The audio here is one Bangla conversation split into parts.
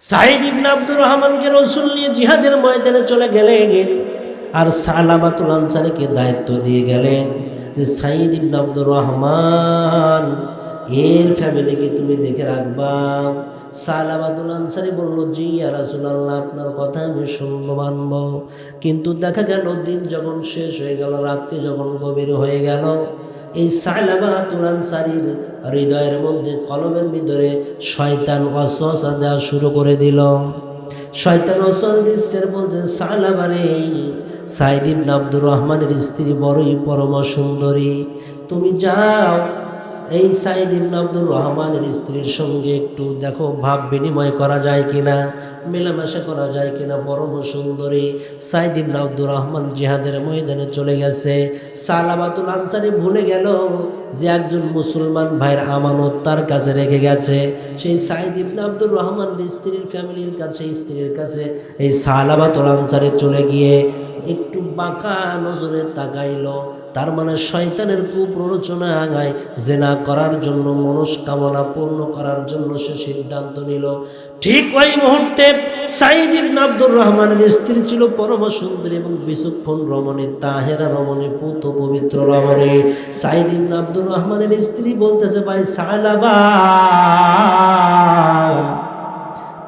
সাঈদ ইবনে আব্দুর রহমানকে রাসূল নিয়ে জিহাদের ময়দানে চলে গেলেন আর সালাবাতুল আনসারীকে দায়িত্ব দিয়ে গেলেন যে সাঈদ ইবনে আব্দুর রহমান এর ফ্যামিলিকে তুমি দেখে রাখবা। সালাবাতুল আনসারী বলল, জি ইয়া রাসূলুল্লাহ, আপনার কথা আমি শুনবো মানব। কিন্তু দেখা গেল দিন যখন শেষ হয়ে গেল, রাত্রি যখন গভীর হয়ে গেল, এই সালাবাতুল আনসারীর হৃদয়ের মধ্যে, কলবের ভিতরে শয়তান ওয়াসওয়াসা দেওয়া শুরু করে দিল। শয়তান ওয়াসওয়াসা দিচ্ছে, বলছে সালাবারে, সাঈদ ইবনে আব্দুর রহমানের স্ত্রী বড়ই পরম সুন্দরী, তুমি যাও এই সাঈদ ইবনে আব্দুর রহমানের স্ত্রীর সঙ্গে একটু দেখো ভাব বিনিময় করা যায় কিনা, মেলামেশা করা যায় কিনা, পরম সুন্দরী। সাঈদ ইবনে আব্দুর রহমান জিহাদের ময়দানে চলে গেছে। সালাবাতুল আনসারী ভুলে গেল যে একজন মুসলমান ভাইয়ের আমানত তার কাছে রেখে গেছে। সেই সাঈদ ইবনে আব্দুর রহমানের স্ত্রীর ফ্যামিলির কাছে, স্ত্রীর কাছে এই সালাবাতুল আনসারী চলে গিয়ে একটু বাঁকা নজরে তাকাইল। তার মানে শয়তানের কুপ্ররোচনা আগায় জেনা করার জন্য, মনস্কামনা পূর্ণ করার জন্য সে সিদ্ধান্ত নিল। ঠিক ওই মুহূর্তে সাঈদ ইবনে আব্দুর রহমানের স্ত্রী ছিল পরম সুন্দরী এবং বিচক্ষণ রমণী, তাহেরা রমণী, পুত পবিত্র রমণী। সাঈদ ইবনে আব্দুর রহমানের স্ত্রী বলতেছে, ভাই সালাবা,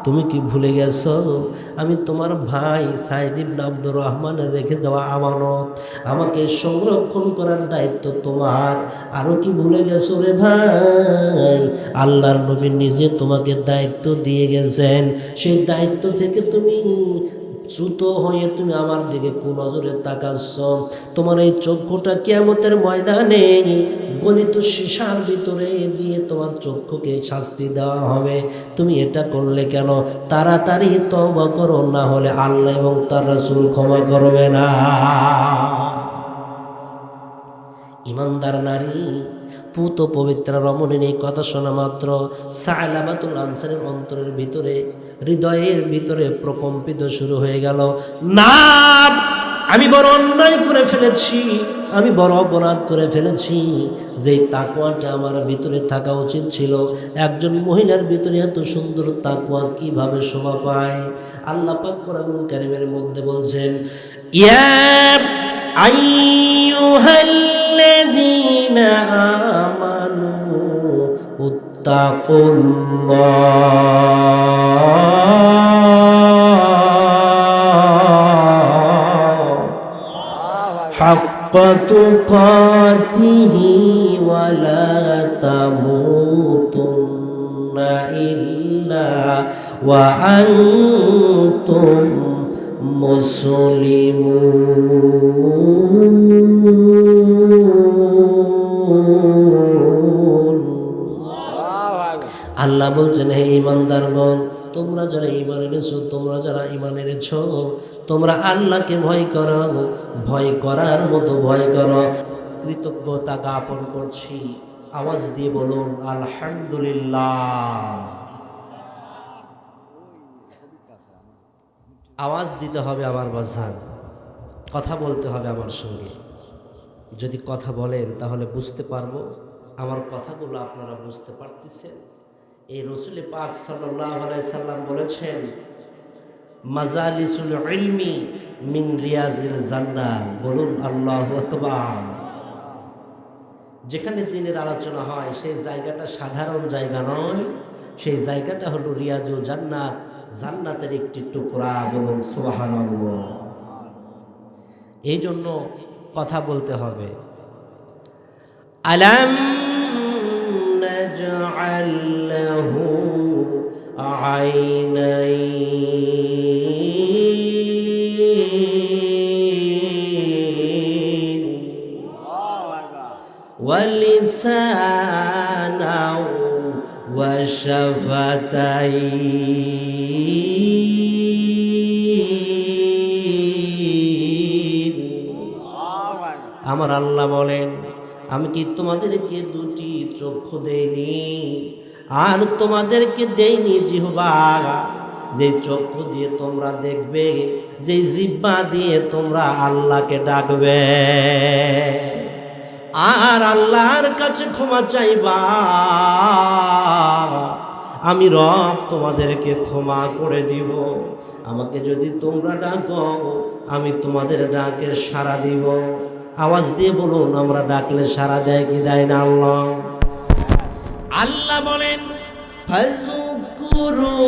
তুমি কি ভুলে গেছো আমি তোমার ভাই সাঈদ ইবনে আব্দুর রহমানের রেখে যাওয়া আমানত, আমাকে সংরক্ষণ করার দায়িত্ব তোমার। আরো কি ভুলে গেছো রে ভাই, আল্লাহর নবী নিজে তোমাকে দায়িত্ব দিয়ে গেছেন, সেই দায়িত্ব থেকে তুমি চ্যুত হয়ে তুমি আমার দিকে কুনজরে তাকাচ্ছ। তোমার এই চক্ষুটা কিয়ামতের ময়দানে গলিত সীসার ভিতরে দিয়ে তোমার চক্ষুকে শাস্তি দেওয়া হবে। তুমি এটা করলে কেন? তাড়াতাড়ি তওবা করো, না হলে আল্লাহ এবং তার রাসূল ক্ষমা করবে না। ইমানদার নারী, পুত পবিত্র রমণীর এই কথা শোনা মাত্র সালাবাতুল আনসারীর অন্তরের ভিতরে, হৃদয়ের ভিতরে প্রকম্পিত শুরু হয়ে গেল। না, আমি বড় অন্যায় করে ফেলেছি, আমি বড় অপরাধ করে ফেলেছি। যেই তাকওয়াটা আমার ভিতরে থাকা উচিত ছিল, একজন মহিলার ভিতরে এত সুন্দর তাকওয়া কিভাবে শোভা পায়? আল্লাহ পাক কোরআনুল কারীমের মধ্যে বলছেন, ইয়া আইয়ুহাল্লাযীনা আমানু উত্তাকুল্লাহ হাক্কা তুকাতিহি ওয়া লা তামুতুন্না ইল্লা ওয়া আনতুম মুসলিমুন। আল্লাহ বলছেন, হে ঈমানদারগণ, তোমরা যারা ঈমান এনেছো, তোমরা যারা ঈমান এনেছো, তোমরা আল্লাহকে ভয় করো, ভয় করার মতো ভয় করো। কৃতজ্ঞতা জ্ঞাপন করছি, আওয়াজ দিয়ে বলুন আলহামদুলিল্লাহ। আওয়াজ দিতে হবে আমার বাজান, কথা বলতে হবে আমার সঙ্গে। যদি কথা বলেন তাহলে বুঝতে পারবো আমার কথাগুলো আপনারা বুঝতে পারতেছেন। এই রাসূল পাক সাল্লাল্লাহু আলাইহি সাল্লাম বলেছেন, মাজালিসুল ইলমি মিন রিয়াজিল জান্নাহ। বলুন আল্লাহু আকবার। যেখানে দ্বীনের আলোচনা হয় সেই জায়গাটা সাধারণ জায়গা নয়, সেই জায়গাটা হলো রিয়াজুল জান্নাত, জান্নাতের একটি টুকরা। বলুন সুবহানাল্লাহ। এই জন্য কথা বলতে হবে। আলাম নাজআল লাহু আইনাইন ওয়া লিসানাও ওয়া শাফাতাইন। আমার আল্লাহ বলেন, আমি কি তোমাদেরকে দুটি চক্ষু দেইনি? আর তোমাদেরকে দেইনি জিহ্বা, যে চক্ষু দিয়ে তোমরা দেখবে, যে জিহ্বা দিয়ে তোমরা আল্লাহকে ডাকবে আর আল্লাহর কাছে ক্ষমা চাইবা। আমি রব তোমাদেরকে ক্ষমা করে দিব। আমাকে যদি তোমরা ডাকো আমি তোমাদের ডাকে সাড়া দিব। আওয়াজ দিয়ে বলুন, আমরা ডাকলে সাড়া দেয় কি দেয় না আল্লাহ? আল্লাহ বলেন ফাযকুরুনি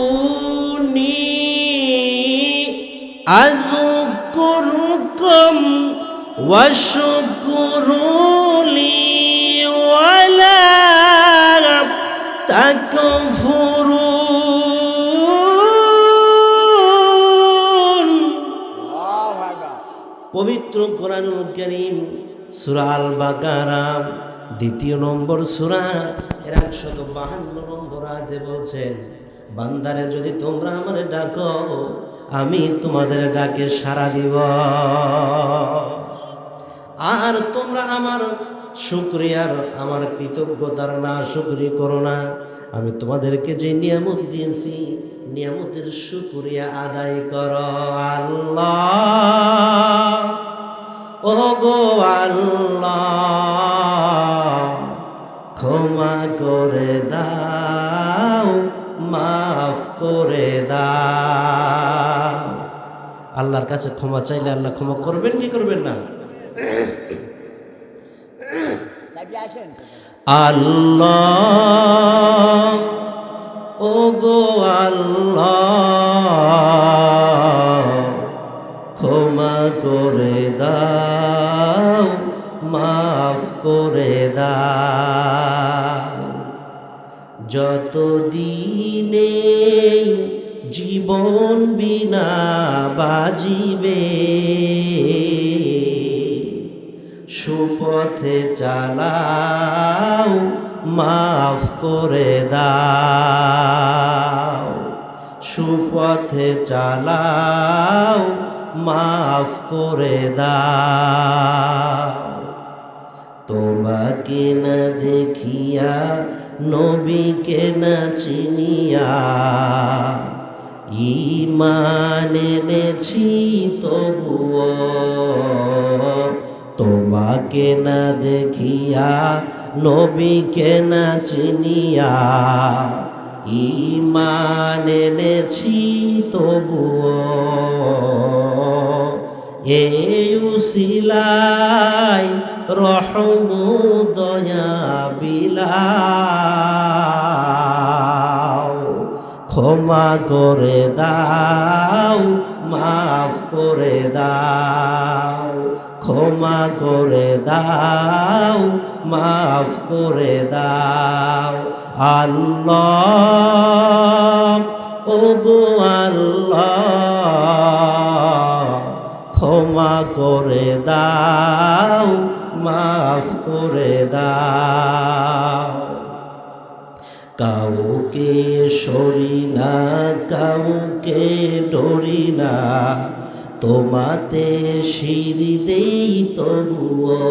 আযকুরুকুম ওয়াশকুরুলি ওয়ালা তাকফুরুন। পবিত্র কোরআনুল কারীম সূরা আল বাকারা ২ নম্বর সূরা ১৫২ নম্বর আয়াতে বলছেন, বান্দারে যদি তোমরা আমারে ডাকো আমি তোমাদের ডাকে সাড়া দিব। আর তোমরা আমার শুকরিয়ার, আমার কৃতজ্ঞতার না শুকরি করো না। আমি তোমাদেরকে যে নিয়ামত দিয়েছি নিয়ামতের শুকরিয়া আদায় করো। আল্লাহ ও গো আল্লাহ ক্ষমা করে দাও, মাফ করে দাও। আল্লাহর কাছে ক্ষমা চাইলে আল্লাহ ক্ষমা করবেন কি করবেন না? আল্লাহ ও গো আল্লাহ ক্ষমা করে দাও, মাফ করে দাও। যতদিনে জীবন বিনা বাজিবে সুপথে চালাও, মাফ করে দাও। সুপথে চালাও, মাফ করে দাও। তোমাকে না দেখিয়া নবীকে না চিনিয়া ঈমান এনেছি তবুও, তোমাকে না দেখিয়া নবীকে না চিনিয়া ঈমান এনেছি তবুও। এই উসিলায় রহম দয়া বিলাও, ক্ষমা করে দাও, মাফ করে দাও। ক্ষমা করে দাও, মাফ করে দাও। আল্লাহ ও গো আল্লাহ ক্ষমা করে দাও, মাফ করে দাও। কাউকে সরি না, কাউকে ডরি না, তোমাতে শির দেই তবুও।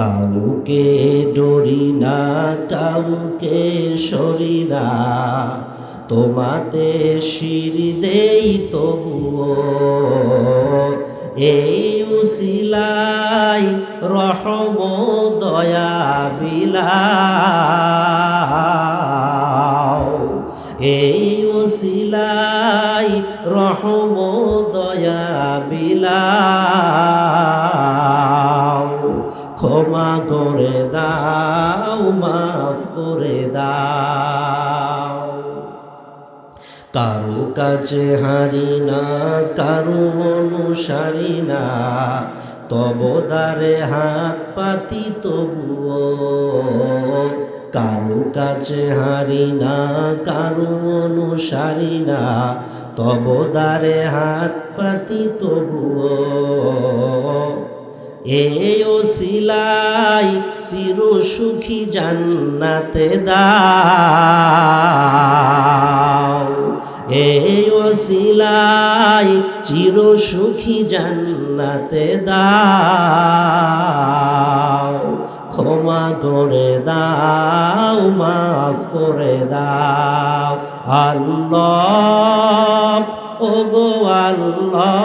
কাউকে ডরি না, কাউকে সরি না, তোমাতে শির দেই তবুও। এই উসিলায় রহম দয়া বিলাও। এই উসিলায় রহম দয়া বিলাও। ক্ষমা করে দাও, মাফ করে দাও। কারো কাছে হারি না, কারো অনুসারী না, তব দ্বারে হাত পাতি তবুও। কারো কাছে হারি না, কারো অনুসারী না, তব দ্বারে হাত পাতি তবুও। এই ওসিলাই চির সুখী জান্নাতে দাও। এই ওসিলাই চির সুখী জান্নাতে দাও। ক্ষমা করে দাও, মাফ করে দাও। আল্লাহ ও গো আল্লাহ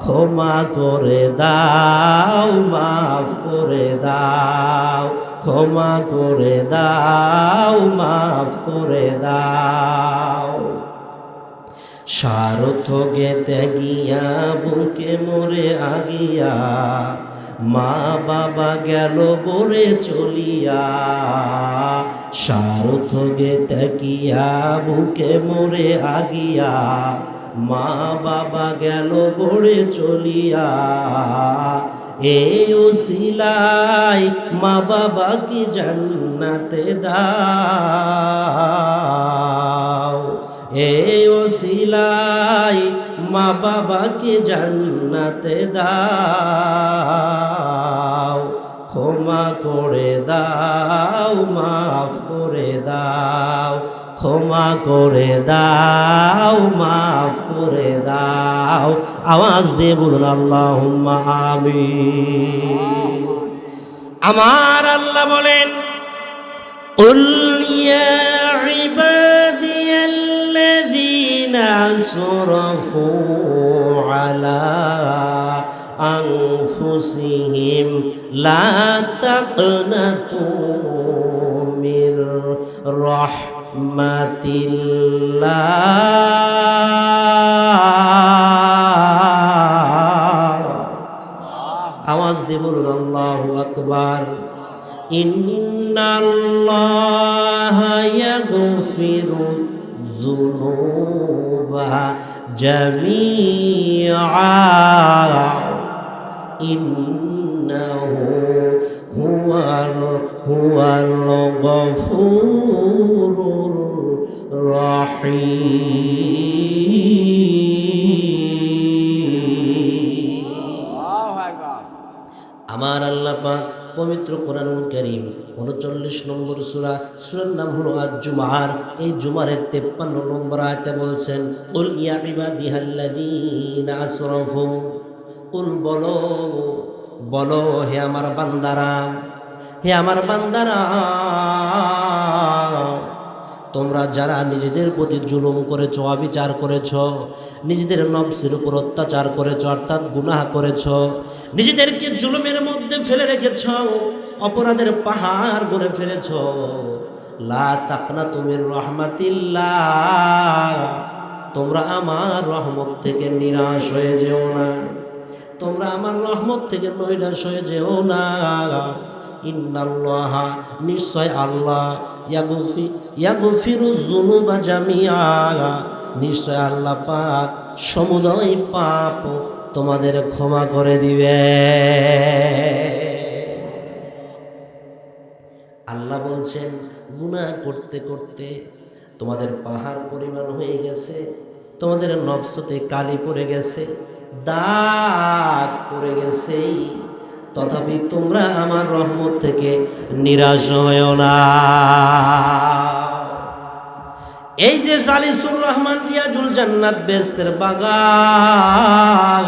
ক্ষমা করে দাও, মাফ করে দাও। ক্ষমা করে দাও, মাফ করে দাও। স্বার্থ গেতে গিয়া বুকে মোরে আগিয়া, মা বাবা গেল গড়ে চলিয়া। স্বার্থ গেতে গিয়া বুকে মোরে আগিয়া, মা বাবা গেল গড়ে চলিয়া। এই ওসিলাই মা বাবা কি জান্নাতে দাও। এই ওসিলাই মা বাবা কি জান্নাতে দাও। ক্ষমা করে দাও, মাফ করে দাও। ক্ষমা করে দাও, মাফ করে দাও। আওয়াজ দিয়ে বলুন আল্লাহুম্মা আমিন। আমার আল্লাহ বলেন, কুল ইয়া ইবাদিয়াল্লাযীনা আসরাফু আলা আনফুসিহিম লা তাকনাতু মির রাহমাতিল্লাহ। আওয়াজ দিয়ে বলুন আল্লাহু আকবার। ইন্নাল্লাহা ইয়াগফিরু যুনুবা জামিআ ইন্নাহু হুয়াল গফুরুর রহিম। আমার আল্লাহ পাক পবিত্র কোরআনুল কারীম 39 নম্বর সূরা, সূরার নাম হলো আজ-জুমার। এই জুমারের 53 নম্বর আয়াতে বলছেন, কুল ইয়া ইবাদিয়াল্লাযীনা আসরাফু। কুল বলো, বলো হে আমার বান্দারা, হে আমার বান্দারা, তোমরা যারা নিজেদের প্রতি জুলুম করেছো, অবিচার করেছো, নিজেদের নফসের উপর অত্যাচার করেছো, অর্থাৎ গুনাহ করেছো, নিজেদেরকে জুলুমের মধ্যে ফেলে রেখেছো, অপরাধের পাহাড় গড়ে ফেলেছো, লা তাকনাতু মির রাহমাতিল্লাহ। তোমরা আমার রহমত থেকে নিরাশ হয়ে যেও না, তোমরা আমার রহমত থেকে নৈরাশ হয়ে যেও না। ইন্নাল্লাহা, নিশ্চয় আল্লাহ, ইয়াগফিরু যুনুবা জামিআ, নিশ্চয় আল্লাহ পাক সমুদয় পাপ তোমাদের ক্ষমা করে দিবে। আল্লাহ বলছেন, গুনাহ করতে করতে তোমাদের পাহাড় পরিমাণ হয়ে গেছে, তোমাদের নফসতে কালি পড়ে গেছে, দাগ পড়ে গেছে, তথাপি তোমরা আমার রহমত থেকে নিরাশ হয়ো না। এই যে জালিসুর রহমান রিয়াজুল জান্নাত বেহেশতের বাগান,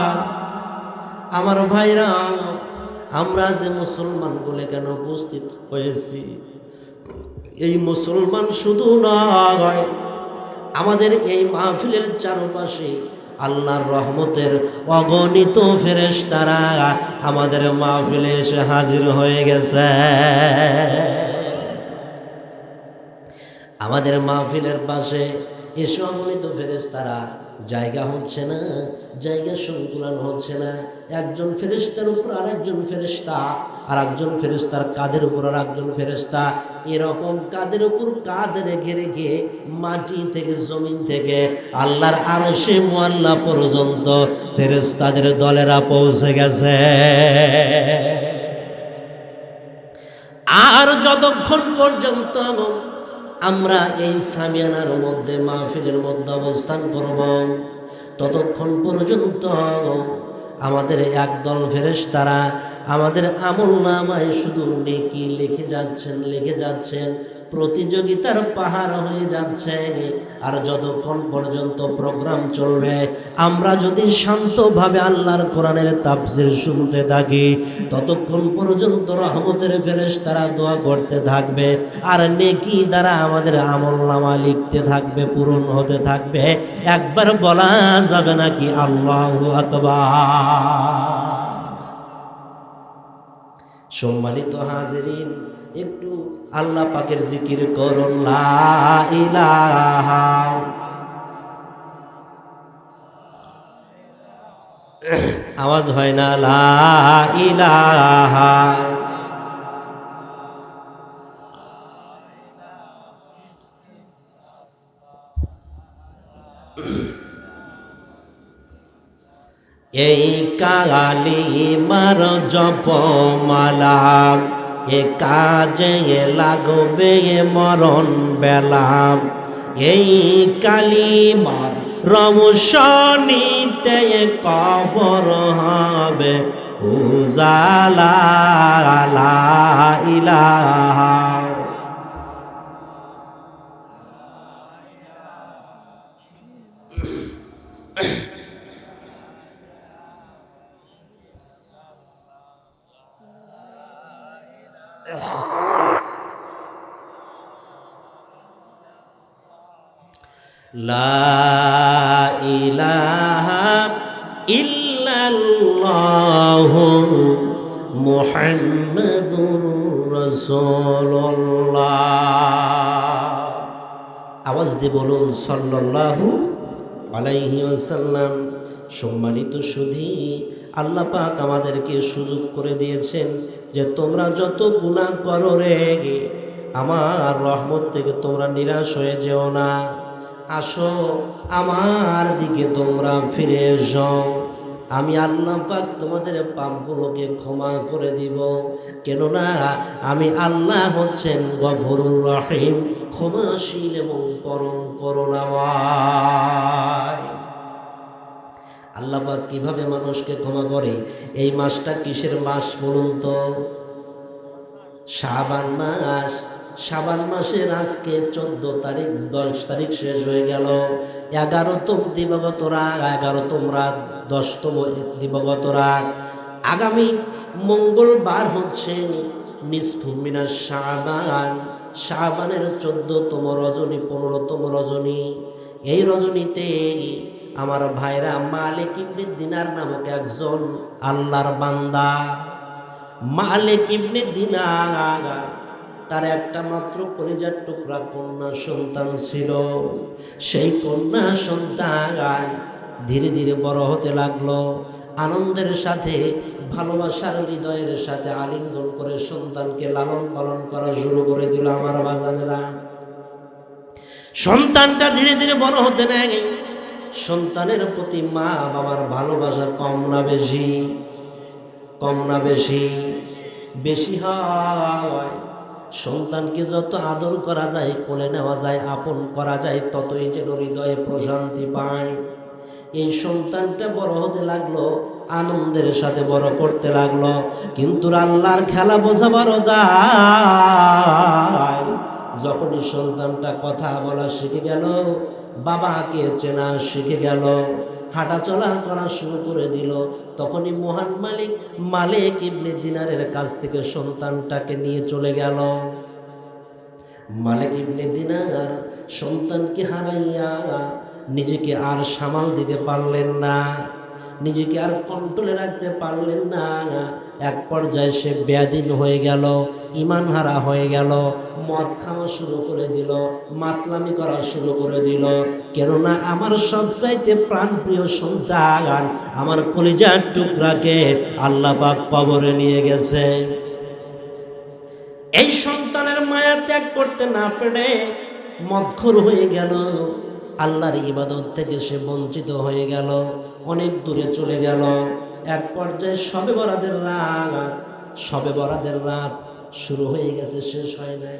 আমার ভাইরা, আমরা যে মুসলমান বলে কেন উপস্থিত হয়েছি, এই মুসলমান শুধু নয়, আমাদের এই মাহফিলের চারপাশে আল্লাহর রহমতের অগণিত ফেরেশতারা আমাদের মাহফিলে এসে হাজির হয়ে গেছে। আমাদের মাহফিলের পাশে এসে অগণিত ফেরেশতারা, জায়গা হচ্ছে না, জায়গা সংকুলান হচ্ছে না, একজন ফেরেশতার উপর আরেকজন ফেরেশতা, আর একজন ফেরেশতার কাঁধের উপর আর একজন ফেরেশতা, এরকম কাঁধের উপর কাঁধ রেখে রেখে মাটি থেকে, জমিন থেকে আল্লাহর আরশে মুআল্লা পর্যন্ত ফেরেশতাদের দলেরা পৌঁছে গেছে। আর যতক্ষণ পর্যন্ত আমরা এই সামিয়ানার মধ্যে, মাহফিলের মধ্যে অবস্থান করব, ততক্ষণ পর্যন্ত আমাদের একদল ফেরেশতারা আমাদের আমলনামায় শুধু নেকি লিখে যাচ্ছেন, প্রতিযোগিতার পাহাড় হয়ে যাচ্ছে। আর যতক্ষণ পর্যন্ত প্রোগ্রাম চলবে, আমরা যদি শান্তভাবে আল্লাহর কোরআনের তাফসীর শুনতে থাকি, ততক্ষণ পর্যন্ত রহমতের ফেরেশতারা দোয়া করতে থাকবে, আর নেকি দ্বারা আমাদের আমলনামা লিখতে থাকবে, পূরণ হতে থাকবে। একবার বলা যাবে নাকি আল্লাহু আকবার। সম্মানিত হাজিরিন, একটু আল্লাহ পাকের জিকির করুন, লা ইলাহা। আওয়াজ হয় না, লা ইলাহা। এই কালিমার জপমালা এ কাজে লাগবে মরণ বেলা। এই কালিমার রমশনীতে কবর হবে উজালা, লা ইলাহা। লা ইলাহা ইল্লাল্লাহু মুহাম্মাদুর রাসূলুল্লাহ। আওয়াজ দিয়ে বলুন সাল্লাল্লাহু আলাইহি ওয়াসাল্লাম। সম্মানিত সুধী, আল্লাহ পাক আমাদেরকে সুযোগ করে দিয়েছেন যে তোমরা যত গুনাহ করো রে, আমার রহমত থেকে তোমরা নিরাশ হয়ে যেও না। আসো আমার দিকে তোমরা ফিরে এসো, আমি আল্লাহ পাক তোমাদের পাপগুলোকে ক্ষমা করে দিব। কেননা আমি আল্লাহ হচ্ছেন গফুরুর রহিম, ক্ষমাশীল এবং পরম করুণাময়। আল্লাহ পাক কিভাবে মানুষকে ক্ষমা করে? এই মাসটা কিসের মাস বলুন তো? শাবান মাস। শাবান মাসের আজকে 14 তারিখ, 10 তারিখ শেষ হয়ে গেল। 11তম দিবাগত রাত, 11তম রাত, 10তম দিবাগত রাত। আগামী মঙ্গলবার হচ্ছে নিসফু মিনাশ শাবান। শাবানের 14তম রজনী, 15তম রজনী। এই রজনীতে আমার ভাইরা, মালিক ইবনে দিনার নামক একজন আল্লাহর বান্দা, মালিক ইবনে দিনার, তার একটা মাত্র কলিজার টুকরা কন্যা সন্তান ছিল। সেই কন্যা সন্তান ধীরে ধীরে বড় হতে লাগলো। আনন্দের সাথে, ভালোবাসার হৃদয়ের সাথে আলিঙ্গন করে সন্তানকে লালন পালন করা শুরু করে দিল। আমার বাজানেরা, সন্তানটা ধীরে ধীরে বড় হতে নেয়। সন্তানের প্রতি মা বাবার ভালোবাসা কম না বেশি? কম না বেশি? বেশি হয়। সন্তানকে যত আদর করা যায়, কোলে নেওয়া যায়, আপন করা যায়, ততই যেন হৃদয়ে প্রশান্তি পায়। এই সন্তানটা বড় হতে লাগলো, আনন্দের সাথে বড় করতে লাগলো। কিন্তু আল্লাহর খেলা বোঝা বড় দায়। যখনই সন্তানটা কথা বলা শিখে গেল, বাবাকে চেনা শিখে গেল, হাঁটা চলা করা শুরু করে দিল, তখনই মহান মালিক ইবনে দিনারের কাছ থেকে সন্তানটাকে নিয়ে চলে গেল। মালিক ইবনে দিনার সন্তানকে হারাইয়া নিজেকে আর সামাল দিতে পারলেন না, নিজেকে আর কন্ট্রোলে রাখতে পারলেন না। এক পর্যায়ে সে বেয়াদীন হয়ে গেল, ঈমান হারা হয়ে গেল, মদ খাওয়া শুরু করে দিল, মাতলামি করা শুরু করে দিল। কেননা আমার সবচাইতে প্রাণপ্রিয় সন্তান, আমার কলিজার টুকরাকে আল্লাহ পাক কবরে নিয়ে গেছে। এই সন্তানের মায়া ত্যাগ করতে না পেরে মদখোর হয়ে গেল, আল্লাহর ইবাদত থেকে সে বঞ্চিত হয়ে গেল, অনেক দূরে চলে গেল। এক পর্যায়ে শবে বরাতের রাত শুরু হয়ে গেছে, শেষ হয় নাই।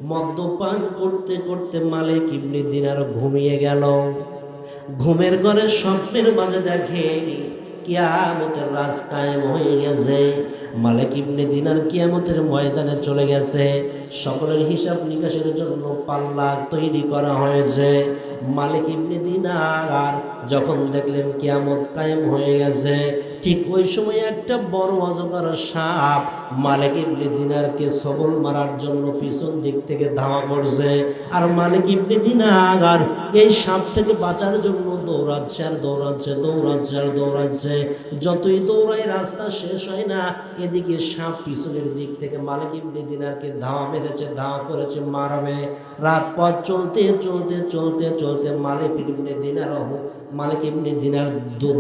মদ্যপান করতে করতে মালিক ইবনে দিনার ঘুমিয়ে গেল। ঘুমের ঘরে স্বপ্নের মাঝে দেখে কিয়ামতের রাজ কায়েম হয়ে গেছে। মালিক ইবনে দিনার কিয়ামতের ময়দানে চলে গেছে। সকলের হিসাব নিকাশের জন্য পাল্লা তৈরি করা হয়েছে। মালিক ইবনে দিনার যখন দেখলেন কিয়ামত কায়েম হয়ে গেছে, ঠিক ওই সময় একটা বড় অজগর সাপ মালিক ইবনে দিনারকে সবল মারার জন্য পিছন দিক থেকে ধাওয়া করছে। আর মালিক ইবনে দিনার এই সাপ থেকে বাঁচার জন্য দৌড়াচ্ছে আর দৌড়াচ্ছে, দৌড়াচ্ছে আর দৌড়াচ্ছে। যতই দৌড়ায় রাস্তা শেষ হয় না। এদিকে সাপ পিছনের দিক থেকে মালিক ইবনে দিনারকে ধাওয়া মেরেছে, ধাওয়া করেছে, মারবে। রাত পথ চলতে চলতে চলতে চলতে মালিক ইবনে দিনার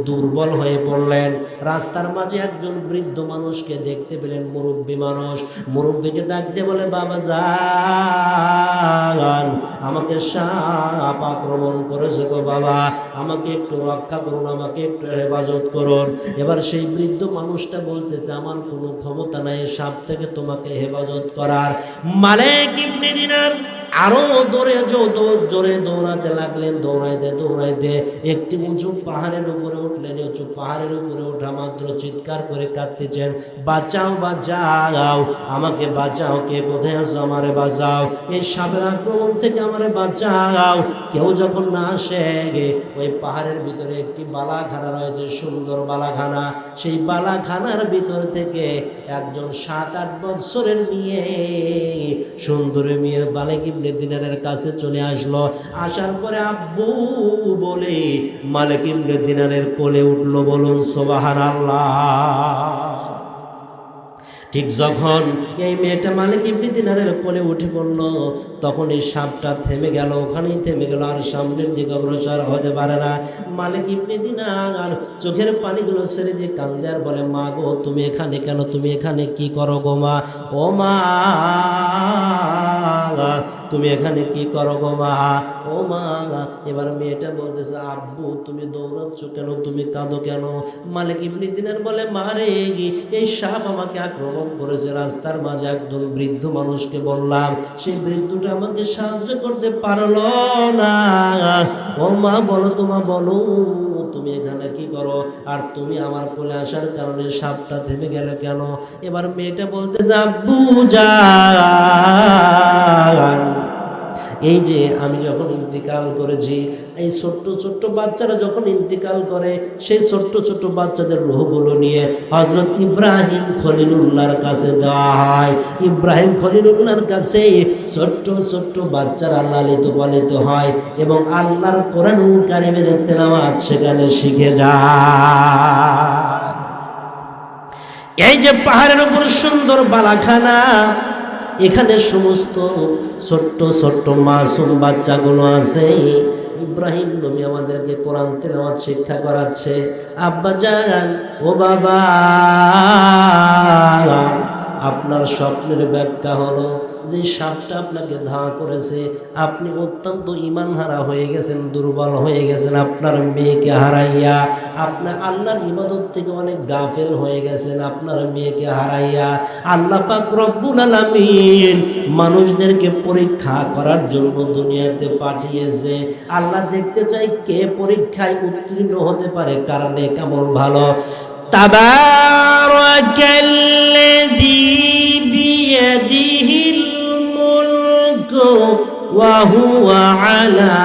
দুর্বল হয়ে পড়লেন। রাস্তার মাঝে একজন বৃদ্ধ মানুষকে দেখতে পেলেন, মুরব্বী মানুষ। মুরব্বীকে ডাক দিয়ে বলে, বাবা যান, আমাকে সাপ আক্রমণ করেছে গো বাবা, আমাকে একটু রক্ষা করুন, আমাকে একটু হেফাজত করুন। এবার সেই বৃদ্ধ মানুষটা বলতেছে, আমার কোনো ক্ষমতা নাই সাপ থেকে তোমাকে হেফাজত করার। মালিক ইবনে দিনার আরো জোরে দৌড়াতে লাগলেন, দৌড়াইতে একটি উঁচু পাহাড়ের উপরে উঠলেন। উঁচু পাহাড়ের উপরে ওঠা মাত্র চিৎকার করে কাঁদতেছেন, বাঁচাও বাঁচাও, আমাকে বাঁচাও, কে কোথায় আছো, আমারে বাঁচাও, এই সাপের আক্রমণ থেকে আমারে বাঁচাও। কেউ যখন না আসে, ওই পাহাড়ের ভিতরে একটি বালাখানা রয়েছে, সুন্দর বালাখানা। সেই বালাখানার ভিতর থেকে একজন 7-8 বছরের মেয়ে, সুন্দরী মেয়ে মালিক ইবনে দিনারের কাছে চলে আসলো। আসার পরে আব্বু বলে মালিক ইবনে দিনারের কোলে উঠলো। বলুন সুবহানাল্লাহ। ঠিক যখন এই মেয়েটা মালিক ইবনে দিনারের কোলে উঠে পড়ল, তখন এই সাপটা থেমে গেল, ওখানেই থেমে গেল, আর সামনের দিকে অগ্রসর হতে পারে না। মালিক ইবনে দিনার চোখের পানিগুলো ছেড়ে দিয়ে কান্দে আর বলে, মা গো, তুমি এখানে কেন, তুমি এখানে কি করো গো মা? ও মা, তুমি এখানে কি করো গো মা? ও মা। এবার মেয়েটা বলতেছে, আব্বু তুমি দৌড়াচ্ছ কেন, তুমি কাঁদো কেন? মালিক ইবনে দিনার বলে, মা রে, এই সাপ আমাকে আক্রমণ করেছে। রাস্তার মাঝে একজন বৃদ্ধ মানুষকে বললাম, সেই বৃদ্ধটা আমাকে সাহায্য করতে পারলো না। ও মা, বলো তোমা, বলো তুমি এখানে কি করো, আর তুমি আমার কোলে আসার কারণে সাপটা থেমে গেল কেন? এবার মেয়েটা বলতেছে, আব্বু যান, এই যে আমি যখন ইন্তিকাল করেছি, এই ছোট্ট ছোট্ট বাচ্চারা যখন ইন্তিকাল করে, সেই ছোট্ট ছোট্ট বাচ্চাদের রূহগুলো নিয়ে হযরত ইব্রাহিম খলিলুল্লাহর কাছে দেওয়া হয়। ইব্রাহিম খলিলুল্লাহর কাছে ছোট্ট ছোট্ট বাচ্চারা লালিত পালিত হয় এবং আল্লাহর কোরআনুল কারীমের তেলাওয়াত সেখানে শিখে যায়। এই যে পাহাড়ের উপর সুন্দর বালাখানা, এখানে সমস্ত ছোট্ট ছোট্ট মাসুম বাচ্চাগুলো আছে। ইব্রাহিম নবী আমাদেরকে কোরআন তেলাওয়াত শিক্ষা করাচ্ছে। আব্বা জান, ও বাবা, আপনার স্বপ্নের ব্যাখ্যা হলো যে সাপটা আপনাকে ধাওয়া করেছে, আপনি অত্যন্ত ঈমানহারা হয়ে গেছেন, দুর্বল হয়ে গেছেন, আপনার মেয়েকে হারাইয়া আপনার আল্লাহর ইবাদত থেকে অনেক গাফেল হয়ে গেছেন। আপনার মেয়েকে হারাইয়া আল্লাহ পাক রব্বুল আলামিন মানুষদেরকে পরীক্ষা করার জন্য দুনিয়াতে পাঠিয়েছে। আল্লাহ দেখতে চাই কে পরীক্ষায় উত্তীর্ণ হতে পারে, কারণে কেমন ভালো। তাবারাকাল্লাযী বিয়াদিহিল মুলকু ওয়া হুয়া আলা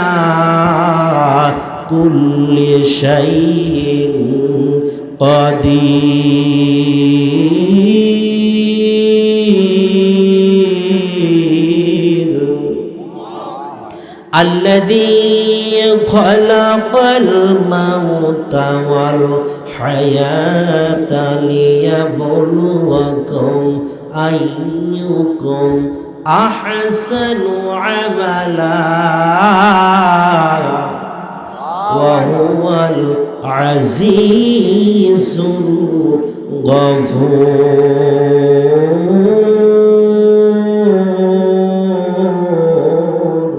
কুল্লি শাইইন কাদির। الذي خلق الموت والحياة ليبلوكم أيكم أحسن عملا وهو العزيز الغفور।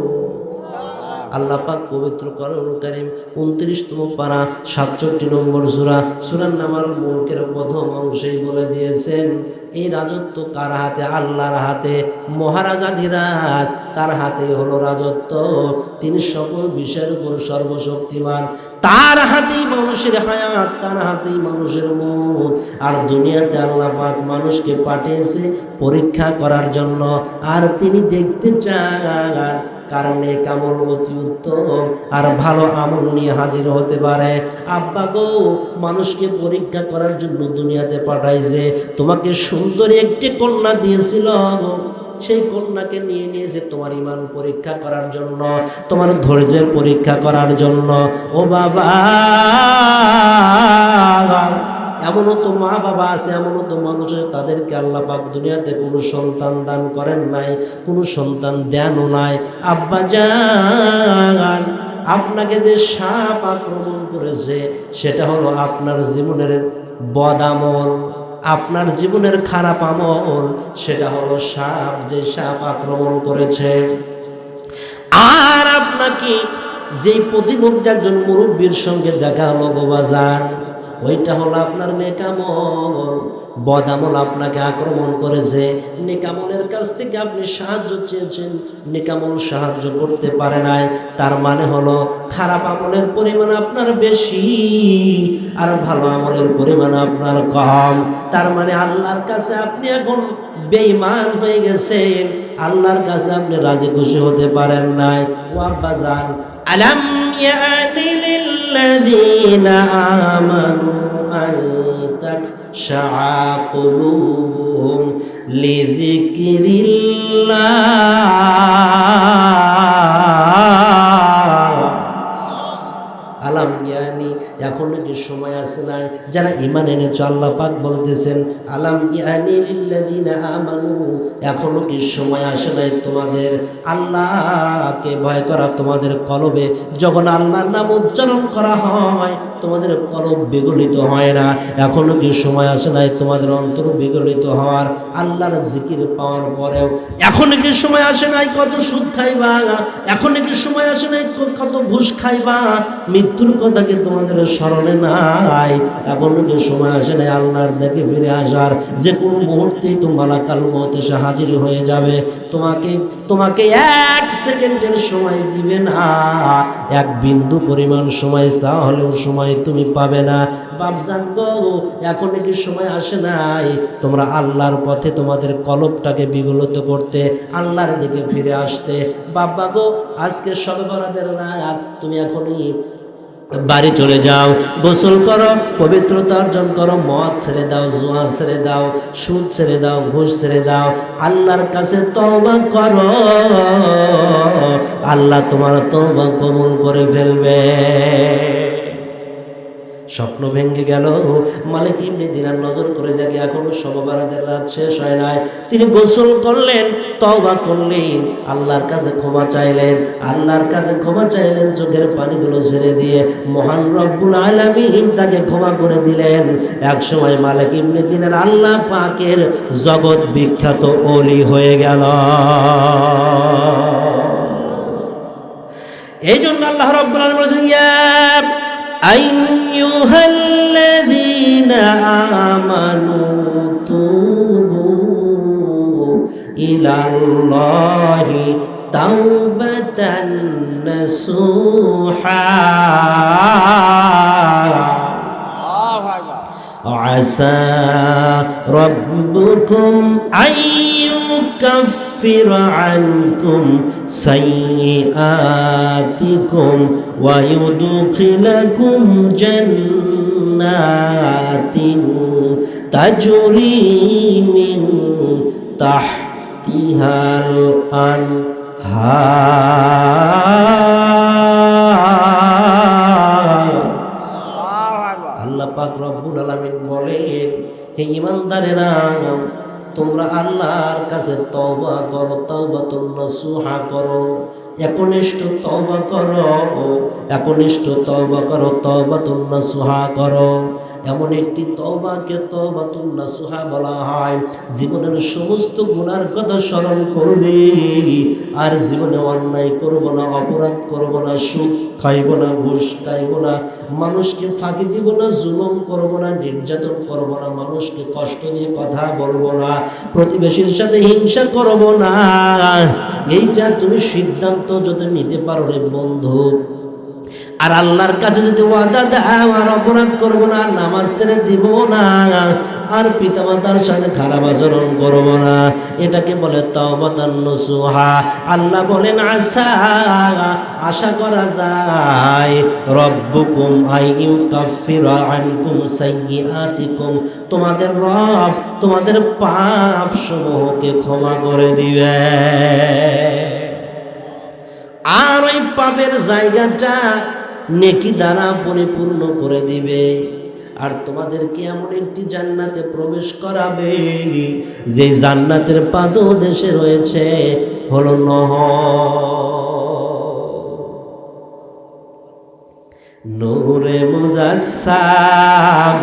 আল্লাহ পাক পবিত্র কোরআনুল কারীম 29তম পারা 67 নম্বর সূরা, সূরার নামার মুলকের প্রথম অংশেই বলে দিয়েছেন, এই রাজত্ব কার হাতে? আল্লাহর হাতে। মহারাজাধিরাজ তার হাতেই হলো রাজত্ব। তিনি সকল বিষয়ের উপর সর্বশক্তিমান। তার হাতেই মানুষের হায়াত, তার হাতেই মানুষের মৌত। আর দুনিয়াতে আল্লাহ পাক মানুষকে পাঠিয়েছে পরীক্ষা করার জন্য। আর তিনি দেখতে চান কারণে কামল অতি উত্তম আর ভালো আমল নিয়ে হাজির হতে পারে। আব্বা গো, মানুষকে পরীক্ষা করার জন্য দুনিয়াতে পাঠাইছে। তোমাকে সুন্দরী একটি কন্যা দিয়েছিল গো, সেই কন্যাকে নিয়ে নিয়েছে তোমার ঈমান পরীক্ষা করার জন্য, তোমার ধৈর্যের পরীক্ষা করার জন্য। ও বাবা, এমনও তো মা বাবা আছে, এমনও তো মানুষের তাদেরকে আল্লাহ পাক দুনিয়াতে কোনো সন্তান দান করেন নাই, কোনো সন্তান দেনও নাই। আব্বা জান, আপনাকে যে সাপ আক্রমণ করেছে সেটা হলো আপনার জীবনের বদ আমল, আপনার জীবনের খারাপ আমল, সেটা হলো সাপ, যে সাপ আক্রমণ করেছে। আর আপনাকে যেই প্রতিমধ্যে একজন মুরব্বীর সঙ্গে দেখা হলো বাবাজান, ওইটা হলো আপনার নেকামল। বদামল আপনাকে আক্রমণ করেছে, নেকামলের কাছ থেকে আপনি সাহায্য চেয়েছেন, নেকামল সাহায্য করতে পারে নাই। তার মানে হলো খারাপ আমলের পরিমাণ আপনার বেশি আর ভালো আমলের পরিমাণ আপনার কম। তার মানে আল্লাহর কাছে আপনি এখন বেঈমান হয়ে গেছেন, আল্লাহর কাছে আপনি রাজি খুশি হতে পারেন নাই। ও আব্বা জান, আলাম ইয়ানি লিল্লাযীনা আমানু আন তাখশা কুলুবুহুম লিযিকরিল্লাহ। আলাম ইয়ানি, এখনো কি সময় আছে না? যারা ঈমান এনেছো, আল্লাহ পাক বলতেছেন আলাম ইয়ানি লিল্লাযীনা আমানু, এখনো কি সময় আসে নাই তোমাদের আল্লাহকে ভয় করা? তোমাদের কলবে যখন আল্লাহর নাম উচ্চারণ করা হয় তোমাদের কলব বিগলিত হয় না? এখনো কি সময় আসে নাই তোমাদের অন্তর বিগলিত হওয়ার? আল্লাহর জিকির পাওয়ার পরেও এখনো কি সময় আসে নাই কত সুদ খাইবা? এখনো কি সময় আসে নাই কত ঘুষ খাইবা? মৃত্যুর কথা কি তোমাদের স্মরণে নাই? এখনো কি সময় আসে নাই আল্লাহর দিকে ফিরে আসার? যে কোনো মুহূর্তেই তো মালাকাল মউত এসে হাজির হয়ে যাবে। তোমাকে এক সেকেন্ডের সময় দিবে না, এক বিন্দু পরিমাণ সময় চা হলেও সময় তুমি পাবে না। বাপজান গো, এখনো কি সময় আসে নাই তোমরা আল্লাহর পথে তোমাদের কলবটাকে বিগলিত করতে, আল্লাহর দিকে ফিরে আসতে? বাবা গো, আজকে শবে বরাতের রাত, তুমি এখনই বাড়ি চলে যাও, গোসল করো, পবিত্রতা অর্জন করো, মদ ছেড়ে দাও, জুয়া ছেড়ে দাও, সুদ ছেড়ে দাও, ঘুষ ছেড়ে দাও, আল্লাহর কাছে তওবা করো, আল্লাহ তোমার তওবা কবুল করে ফেলবে। স্বপ্ন ভেঙে গেল, মালিক ইবনে দিনার নজর করে দেখে এখনো শবে বরাতের রাত শেষ হয় নাই। তিনি গোসল করলেন, তওবা করলেন, আল্লাহর কাছে ক্ষমা চাইলেন, আল্লাহর কাছে ক্ষমা চাইলেন, চোখের পানিগুলো ছেড়ে দিয়ে মহান রব্বুল আলামিন তাকে ক্ষমা করে দিলেন। এক সময় মালিক ইবনে দিনার আল্লাহ পাকের জগৎ বিখ্যাত ওলি হয়ে গেল। এই জন্য আল্লাহ রাব্বুল আলামিন বলেছেন, ইয়া আইয়ুহাল্লাযীনা আমানু তুবু ইলাল্লাহি তাওবাতান নাসুহা আসা রাব্বুকুম আইয়ুকাফির আনকুম সাইয়্যাতিকুম ওয়া ইউদখিলাকুম জান্নাতিন তাজরি মিন তাহতিহাল আনহার। আল্লাহ পাক রব্বুল আলামিন বলেন, হে ঈমানদারেরা, তোমরা আল্লাহর কাছে তওবা করো, তাওবাতুন নাসুহা করো, একনিষ্ঠ তওবা করো, একনিষ্ঠ তওবা করো, তাওবাতুন নাসুহা করো। এমন একটি তওবাকে তাওবাতুন নাসুহা বলা হয়, জীবনের সমস্ত গুনার কথা স্মরণ করবে আর জীবনে অন্যায় করব না, অপরাধ করব না, সুদ খাইব না, ঘুষ খাইব না, মানুষকে ফাঁকি দিব না, জুলুম করব না, নির্যাতন করব না, মানুষকে কষ্ট দিয়ে কথা বলবো না, প্রতিবেশীর সাথে হিংসা করব না। এইটা তুমি সিদ্ধান্ত যদি নিতে পারো রে বন্ধু, আর আল্লাহর কাছে যদি ওয়াদা দাও আর অপরাধ করব না, নামাজ ছেড়ে দিব না, আর পিতামাতার সাথে খারাপ আচরণ করব না, এটাকে বলে তাওবাতান নাসুহা। আল্লাহ বলেন, আশা করা যায় রব্বুকুম আইয়ুকাফিরা আনকুম সাইয়্যাতিকুম, তোমাদের রব তোমাদের পাপ সমূহকে ক্ষমা করে দিবে আর ওই পাপের জায়গাটা নেকি দ্বারা পরিপূর্ণ করে দিবে। আর তোমাদেরকে এমন একটি জান্নাতে প্রবেশ করাবে যে জান্নাতের পাদদেশে রয়েছে হলো নূরে মুজাসসাম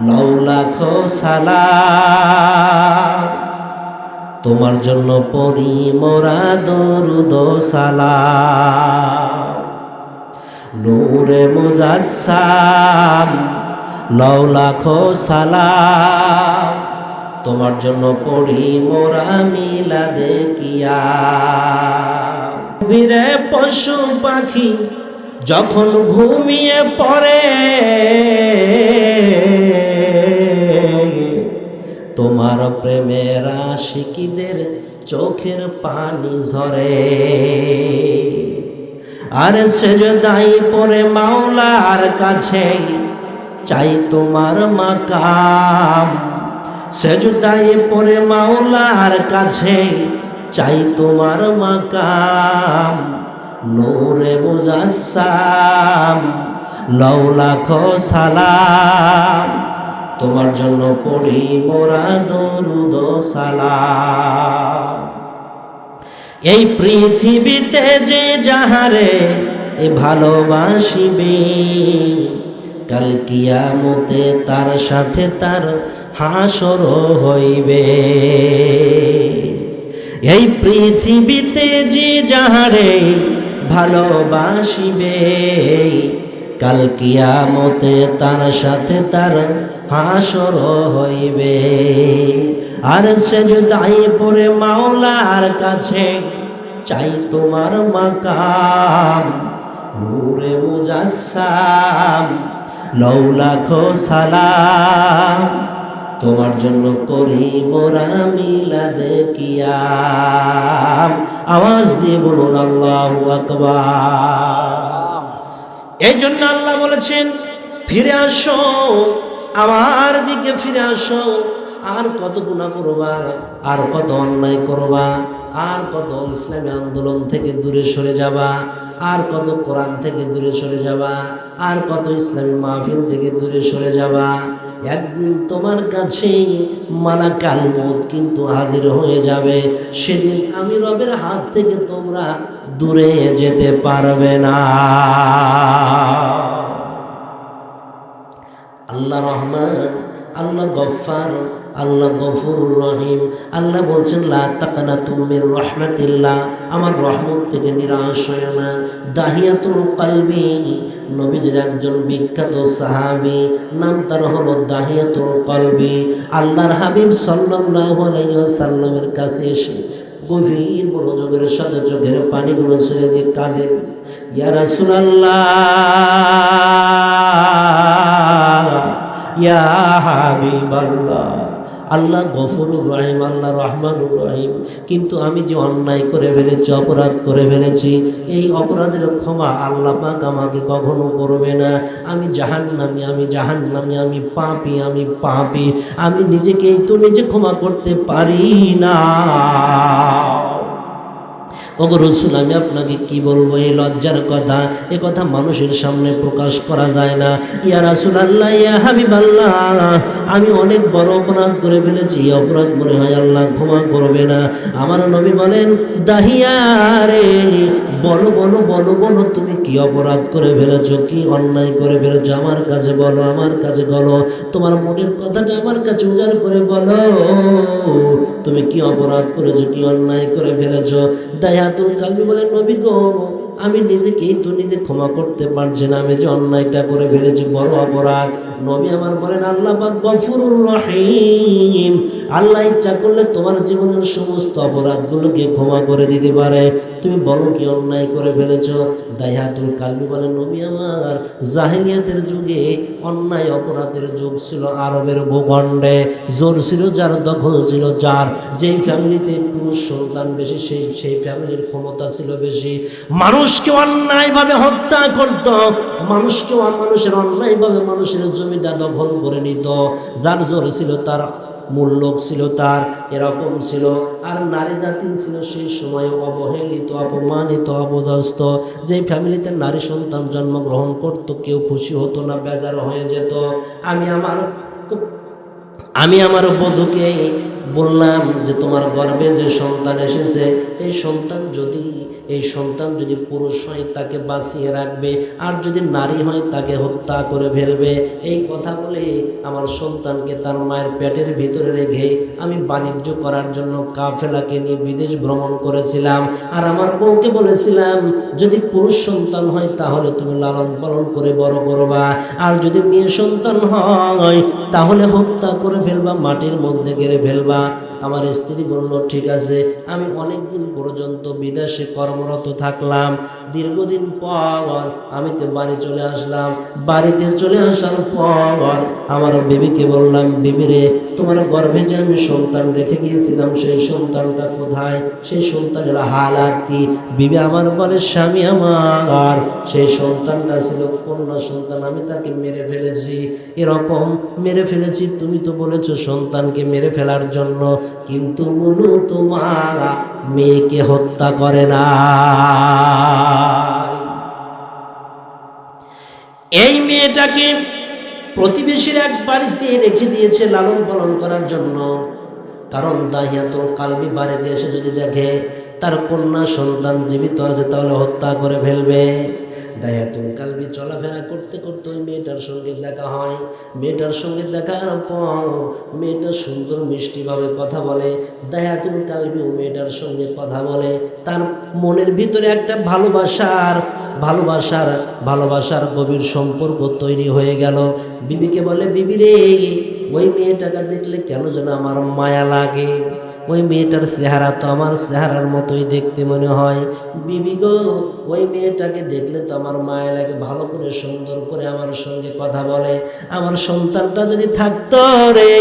লাউ লাখো সালাম, তোমার জন্য পড়ি মোরা দরুদ ও সালাম। নূরে মুজাসসাম লাউ লাখো সালাম, তোমার জন্য পড়ি মোরা মিলাদে কিয়াম। বীরে পশু পাখি যখন ঘুমিয়ে পড়ে, তোমার প্রেমের আশিকিদের চোখের পানি ঝরে। আর সেজদাই পড়ে মাওলার কাছে চাই তোমার মাকাম। সেজদাই পড়ে মাওলার কাছে চাই তোমার মাকাম। নূরে মুজাসসাম লাউ লাখো সালাম, তোমার জন্য পড়ি মোরা দরুদ ও সালাম। এই পৃথিবীতে যে যাহারে এ ভালোবাসিবে, কাল কিয়ামতে তার সাথে তার হাসর হইবে। এই পৃথিবীতে যে যাহারে ভালোবাসিবে, কাল কিয়ামতে তার সাথে তার হাসর হইবে। আর সেজদাই পড়ে মাওলার কাছে চাই তোমার মাকাম। নূরে মুজাসসাম লাউ লাখো সালাম, তোমার জন্য করি মোরা মিলাদে কিয়াম। আওয়াজ দিয়ে বলুন আল্লাহু আকবার। এই জন্য আল্লাহ বলেছেন ফিরে আসো, আমার দিকে ফিরে আসো। আর কত গুনাহ করবা, আর কত অন্যায় করবা, আর কত ইসলামী আন্দোলন থেকে দূরে সরে যাবা, আর কত কোরআন থেকে দূরে সরে যাবা, আর কত ইসলামী মাহফিল থেকে দূরে সরে যাবা। একদিন তোমার কাছে মালাকাল মউত কিন্তু হাজির হয়ে যাবে। সেদিন আমি রবের হাত থেকে তোমরা দূরে যেতে পারবে না। আল্লাহ রহমান, আল্লাহ গফফার, আল্লাহ গফুরুর রহিম। আল্লাহ বলছেন লা তাকনাতু মির রাহমাতিল্লাহ, আমার রহমত থেকে নিরাশ হয় না। দাহিয়াতুল কলবি, নবীজির একজন বিখ্যাত সাহাবী, নাম তার হলো দাহিয়াতুল কলবি। আল্লাহর হাবিব সাল্লাল্লাহু আলাইহি ওয়াসাল্লামের কাছে এসে গভীর মনোযোগের সাথে চোখের পানিগুলো ছেড়ে দিয়ে কাঁদেন, ইয়া রাসূলুল্লাহ, ইয়া হাবিবাল্লাহ। আল্লাহ গফুরুর রহিম, আল্লাহ রহমানুর রহিম, কিন্তু আমি যে অন্যায় করে ফেলেছি, অপরাধ করে ফেলেছি, এই অপরাধের ক্ষমা আল্লাহ পাক আমাকে কখনো করবে না। আমি জাহান্নামী, আমি জাহান্নামী, আমি পাপী, আমি পাপী। আমি নিজেকেই তো নিজে ক্ষমা করতে পারি না। ওগো রাসূল, আমি আপনাকে কি বলবো, এই লজ্জার কথা, এ কথা মানুষের সামনে প্রকাশ করা যায় না। ইয়া রাসূলুল্লাহ, ইয়া হাবিবাল্লাহ, আমি অনেক বড় অপরাধ করে ফেলেছি। এই অপরাধ মনে হয় আল্লাহ ক্ষমা করবে না। আমার নবী বলেন, দাহিয়া রে, বলো বলো বলো বলো, তুমি কি অপরাধ করে ফেলেছো, কি অন্যায় করে ফেলেছো, আমার কাছে বলো, আমার কাছে বলো। তোমার মনের কথাটা আমার কাছে উজাড় করে বলো, তুমি কি অপরাধ করেছো, কি অন্যায় করে ফেলেছো। দাহিয়াতুল কলবি বলেন, নবী গো, আমি নিজেকেই তো নিজে ক্ষমা করতে পারছি না। আমি যে অন্যায়টা করে ফেলেছি, বড় অপরাধ। নবী আমার বলেন, আল্লাহ পাক গফুরুর রহিম, আল্লাহ ইচ্ছা করলে তোমার জীবনের সমস্ত অপরাধগুলোকে ক্ষমা করে দিতে পারে। তুমি বলো কি অন্যায় করে ফেলেছো। দাহিয়াতুল কলবি বলেন, নবী আমার, জাহেলিয়াতের যুগে অন্যায় অপরাধের যুগ ছিল আরবের ভূখণ্ডে। জোর ছিল যার, দখল ছিল যার, যেই ফ্যামিলিতে পুরুষ সন্তান বেশি, সেই ফ্যামিলির ক্ষমতা ছিল বেশি। মানুষকে অন্যায়ভাবে হত্যা করত, মানুষের অন্যায়ভাবে মানুষের জমিটা দখল করে নিত। যার জোর ছিল তার মূল্য ছিল তার, এরকম ছিল। আর নারী জাতি ছিল সেই সময় অবহেলিত, অপমানিত, অপদস্থ। যে ফ্যামিলিতে নারী সন্তান জন্মগ্রহণ করত কেউ খুশি হতো না, বেজার হয়ে যেত। আমি আমার বধূকে বললাম যে তোমার গর্ভে যে সন্তান এসেছে, এই সন্তান যদি পুরুষ হয় তাকে বাঁচিয়ে রাখবে, আর যদি নারী হয় তাকে হত্যা করে ফেলবে। এই কথা বলে আমার সন্তানকে তার মায়ের পেটের ভিতরে রেখে আমি বাণিজ্য করার জন্য কাফেলাকে নিয়ে বিদেশ ভ্রমণ করেছিলাম। আর আমার বউকে বলেছিলাম যদি পুরুষ সন্তান হয় তাহলে তুমি লালন পালন করে বড় করবা, আর যদি মেয়ে সন্তান হয় তাহলে হত্যা করে ফেলবা, মাটির মধ্যে গেড়ে ফেলবা। আমার স্ত্রী বলল ঠিক আছে। আমি অনেক দিন পর্যন্ত বিদেশে কর্মরত থাকলাম। দীর্ঘদিন পর আমি তো বাড়ি চলে আসলাম। বাড়িতে চলে আসার পর আমার বিবিকে বললাম, বিবি রে, তোমার গর্ভে যে আমি সন্তান রেখে গিয়েছিলাম সেই সন্তানটা কোথায়, সেই সন্তানের হালাত কি? বিবি আমার বলে, স্বামী আমার সেই সন্তানটা ছিল কন্যা সন্তান, আমি তাকে মেরে ফেলেছি। এরকম মেরে ফেলেছি, তুমি তো বলেছো সন্তানকে মেরে ফেলার জন্য, কিন্তু মূলত মা মেয়েকে হত্যা করে না। এই মেয়েটাকে প্রতিবেশীর এক বাড়িতে রেখে দিয়েছে লালন পালন করার জন্য। কারণ দাহিয়াতুল কালবি বাড়িতে এসে যদি দেখে তার কন্যা সন্তান জীবিত আছে তাহলে হত্যা করে ফেলবে। দাহিয়াতুল কালবি চলাফেরা করতে করতে ওই মেয়েটার সঙ্গে দেখা হয়। মেয়েটার সঙ্গে দেখার পর মেয়েটা সুন্দর মিষ্টিভাবে কথা বলে। দাহিয়াতুল কালবি ও মেয়েটার সঙ্গে কথা বলে। তার মনের ভিতরে একটা ভালোবাসার গভীর সম্পর্ক তৈরি হয়ে গেল। বিবিকে বলে, বিবি রে, ওই মেয়েটাকে দেখলে কেন যেন আমার মায়া লাগে। ওই মেয়েটার চেহারা তো আমার চেহারার মতোই দেখতে মনে হয়। বিবি গো, ওই মেয়েটাকে দেখলে তো আমার মায়া লাগে। ভালো করে সুন্দর করে আমার সঙ্গে কথা বলে। আমার সন্তানটা যদি থাকতো রে,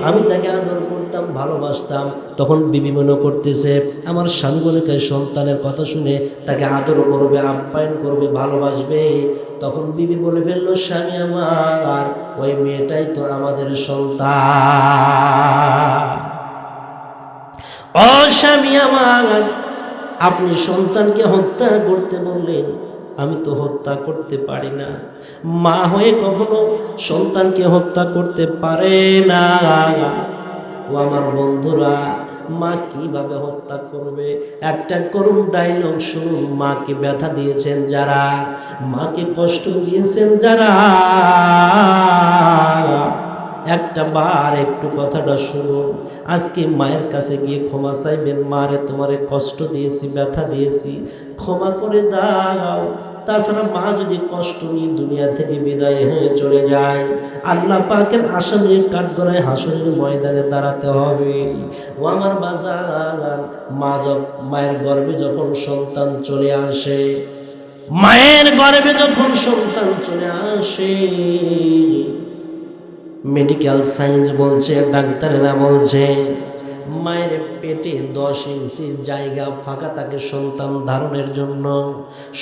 আমি তাকে আদর করতাম, ভালোবাসতাম। তখন বিবি মনে করতেছে আমার স্বামী মনেকে সন্তানের কথা শুনে তাকে আদর করবে, আপ্যায়ন করবে, ভালোবাসবে। তখন বিবি বলে ফেললো, স্বামী আমার ওই মেয়েটাই তো আমাদের সন্তান। ও স্বামী আমার, আপনি সন্তানকে হত্যা করতে বললেন, আমি তো হত্যা করতে পারি না। মা হয়ে কখনো সন্তানকে হত্যা করতে পারে না। ও আমার বন্ধুরা, মা কিভাবে হত্যা করবে? একটা করুণ ডায়লগ শুনুন। মাকে ব্যথা দিয়েছেন যারা, মাকে কষ্ট দিয়েছেন যারা, একটা বার একটু কথাটা শুনুন। আজকে মায়ের কাছে গিয়ে ক্ষমা চাইবেন, মারে তোমারে কষ্ট দিয়েছি, ব্যথা দিয়েছি, ক্ষমা করে দাও। তাছাড়া মা যদি কষ্ট নিয়ে দুনিয়া থেকে বিদায় হয়ে চলে যায়, আল্লাহ পাকের আসামির কাঠগড়ায় হাসরের ময়দানে দাঁড়াতে হবে। ও আমার বাজার, মায়ের গর্ভে যখন সন্তান চলে আসে, মায়ের গর্ভে যখন সন্তান চলে আসে, মেডিকেল সায়েন্স বলছে, ডাক্তারেরা বলছে মায়ের পেটে 10 ইঞ্চি জায়গা ফাঁকা থাকে সন্তান ধারণের জন্য।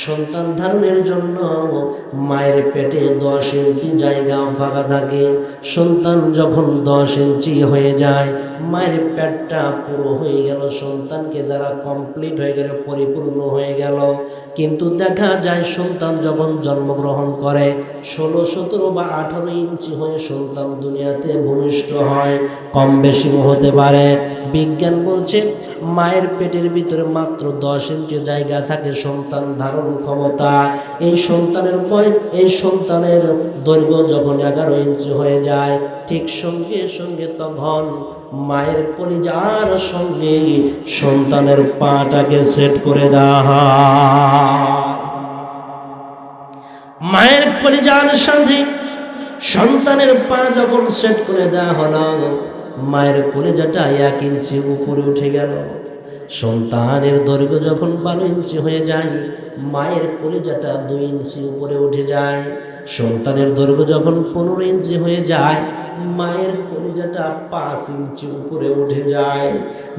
সন্তান ধারণের জন্য মায়ের পেটে 10 ইঞ্চি জায়গা ফাঁকা থাকে। সন্তান যখন 10 ইঞ্চি হয়ে যায়, মায়ের পেটটা পুরো হয়ে গেল, সন্তানকে দ্বারা কমপ্লিট হয়ে গেল, পরিপূর্ণ হয়ে গেল। কিন্তু দেখা যায় সন্তান যখন জন্মগ্রহণ করে 16, 17 বা 18 ইঞ্চি হয়ে সন্তান দুনিয়াতে ভূমিষ্ঠ হয়। কম বেশি হতে পারে। বিজ্ঞান বলছে মায়ের পেটের ভিতরে মাত্র 10 ইঞ্চি জায়গা থাকে সন্তান ধারণ ক্ষমতা। এই সন্তানের দৈর্ঘ্য যখন 11 ইঞ্চি হয়ে যায়, ঠিক সঙ্গে সঙ্গে তখন মায়ের কলিজার সঙ্গে সন্তানের পাটাকে সেট করে দেওয়া হয়। মায়ের কলিজার সঙ্গে সন্তানের পা যখন সেট করে দেওয়া হলো, মায়ের কলিজাটা 1 ইঞ্চি উপরে উঠে গেল। সন্তানের দৈর্ঘ্য যখন 12 ইঞ্চি হয়ে যায়, মায়ের কলিজাটা 2 ইঞ্চি উপরে উঠে যায়। সন্তানের দৈর্ঘ্য যখন 15 ইঞ্চি হয়ে যায়, মায়ের কলিজাটা 5 ইঞ্চি উপরে উঠে যায়।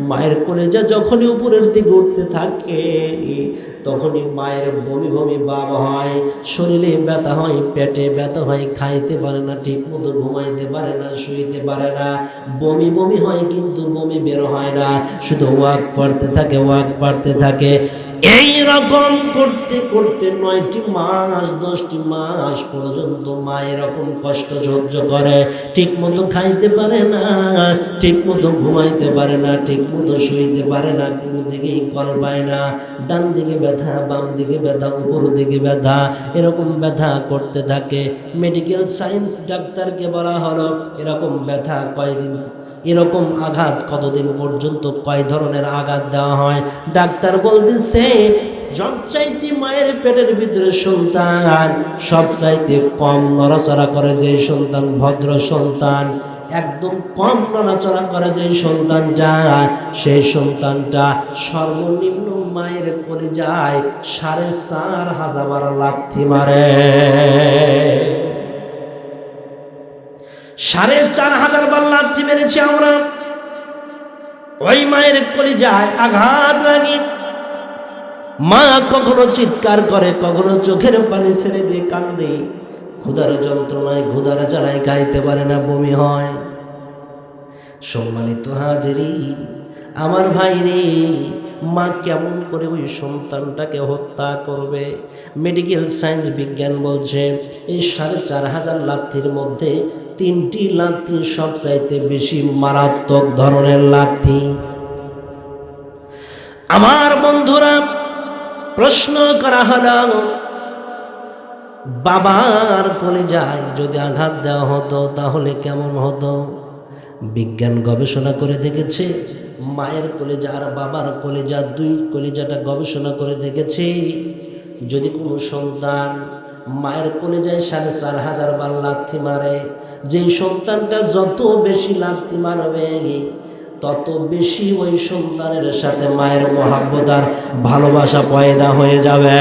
মায়ের কলিজা যখনই উপরের দিকে উঠতে থাকে, তখনই মায়ের বমি বমি ভাব হয়, শরীরে ব্যথা হয়, পেটে ব্যথা হয়, খাইতে পারে না, ঠিক মতো ঘুমাইতে পারে না, শুইতে পারে না, বমি বমি হয় কিন্তু বমি বের হয় না, শুধু ওয়াক পড়তে থাকে, ওয়াক পড়তে থাকে। এই রকম করতে করতে 9টি মাস 10টি মাস পর্যন্ত মা এরকম কষ্ট সহ্য করে। ঠিক মতো খাইতে পারে না, ঠিক মতো ঘুমাইতে পারে না, ঠিক মতো শুইতে পারে না, কোনো দিকেই কল পায় না। ডান দিকে ব্যথা, বাম দিকে ব্যথা, উপর দিকে ব্যথা, এরকম ব্যথা করতে থাকে। মেডিকেল সায়েন্স ডাক্তারকে বলা হলো এরকম ব্যথা কয়দিন, এরকম আঘাত কতদিন পর্যন্ত, কয় ধরনের আঘাত দেওয়া হয়। ডাক্তার বলতেছে সবচাইতে মায়ের পেটের ভিতরে সন্তান সবচাইতে কম নড়াচড়া করে যে সন্তান, ভদ্র সন্তান, একদম কম নড়াচড়া করে যে সন্তানটা, সেই সন্তানটা সর্বনিম্ন মায়ের কলিজায় 4,500 বার লাথি মারে। 4,500 বার লাথি মেরেছি আমরা। ওই মায়ের কলিজায় আঘাত লাগে। মা কখনো চিৎকার করে, কখনো চোখের পানি ছেড়ে দিয়ে কান্দে, ক্ষুধার যন্ত্রণায়, ক্ষুধার জ্বালায় খাইতে পারে না, বমি হয়। সম্মানিত হাজিরি, আমার ভাই রে, মা কেমন করে ওই সন্তানটাকে হত্যা করবে? মেডিকেল সায়েন্স বিজ্ঞান বলছে এই 4,500 লাথির মধ্যে 3টি লাথি সবচাইতে বেশি মারাত্মক ধরনের লাথি। আমার বন্ধুরা, প্রশ্ন করা হলো বাবার কলিজায় যদি আঘাত দেওয়া হতো তাহলে কেমন হতো? বিজ্ঞান গবেষণা করে দেখেছে মায়ের কলিজা আর বাবার কলিজা, 2 কলিজাটা গবেষণা করে দেখেছে, যদি কোনো সন্তান মায়ের কলিজায় 4,500 বার লাথি মারে, যেই সন্তানটা যত বেশি লাথি মারবে তত বেশি ওই সন্তানের সাথে মায়ের মহাব্বত আর ভালোবাসা পয়দা হয়ে যাবে।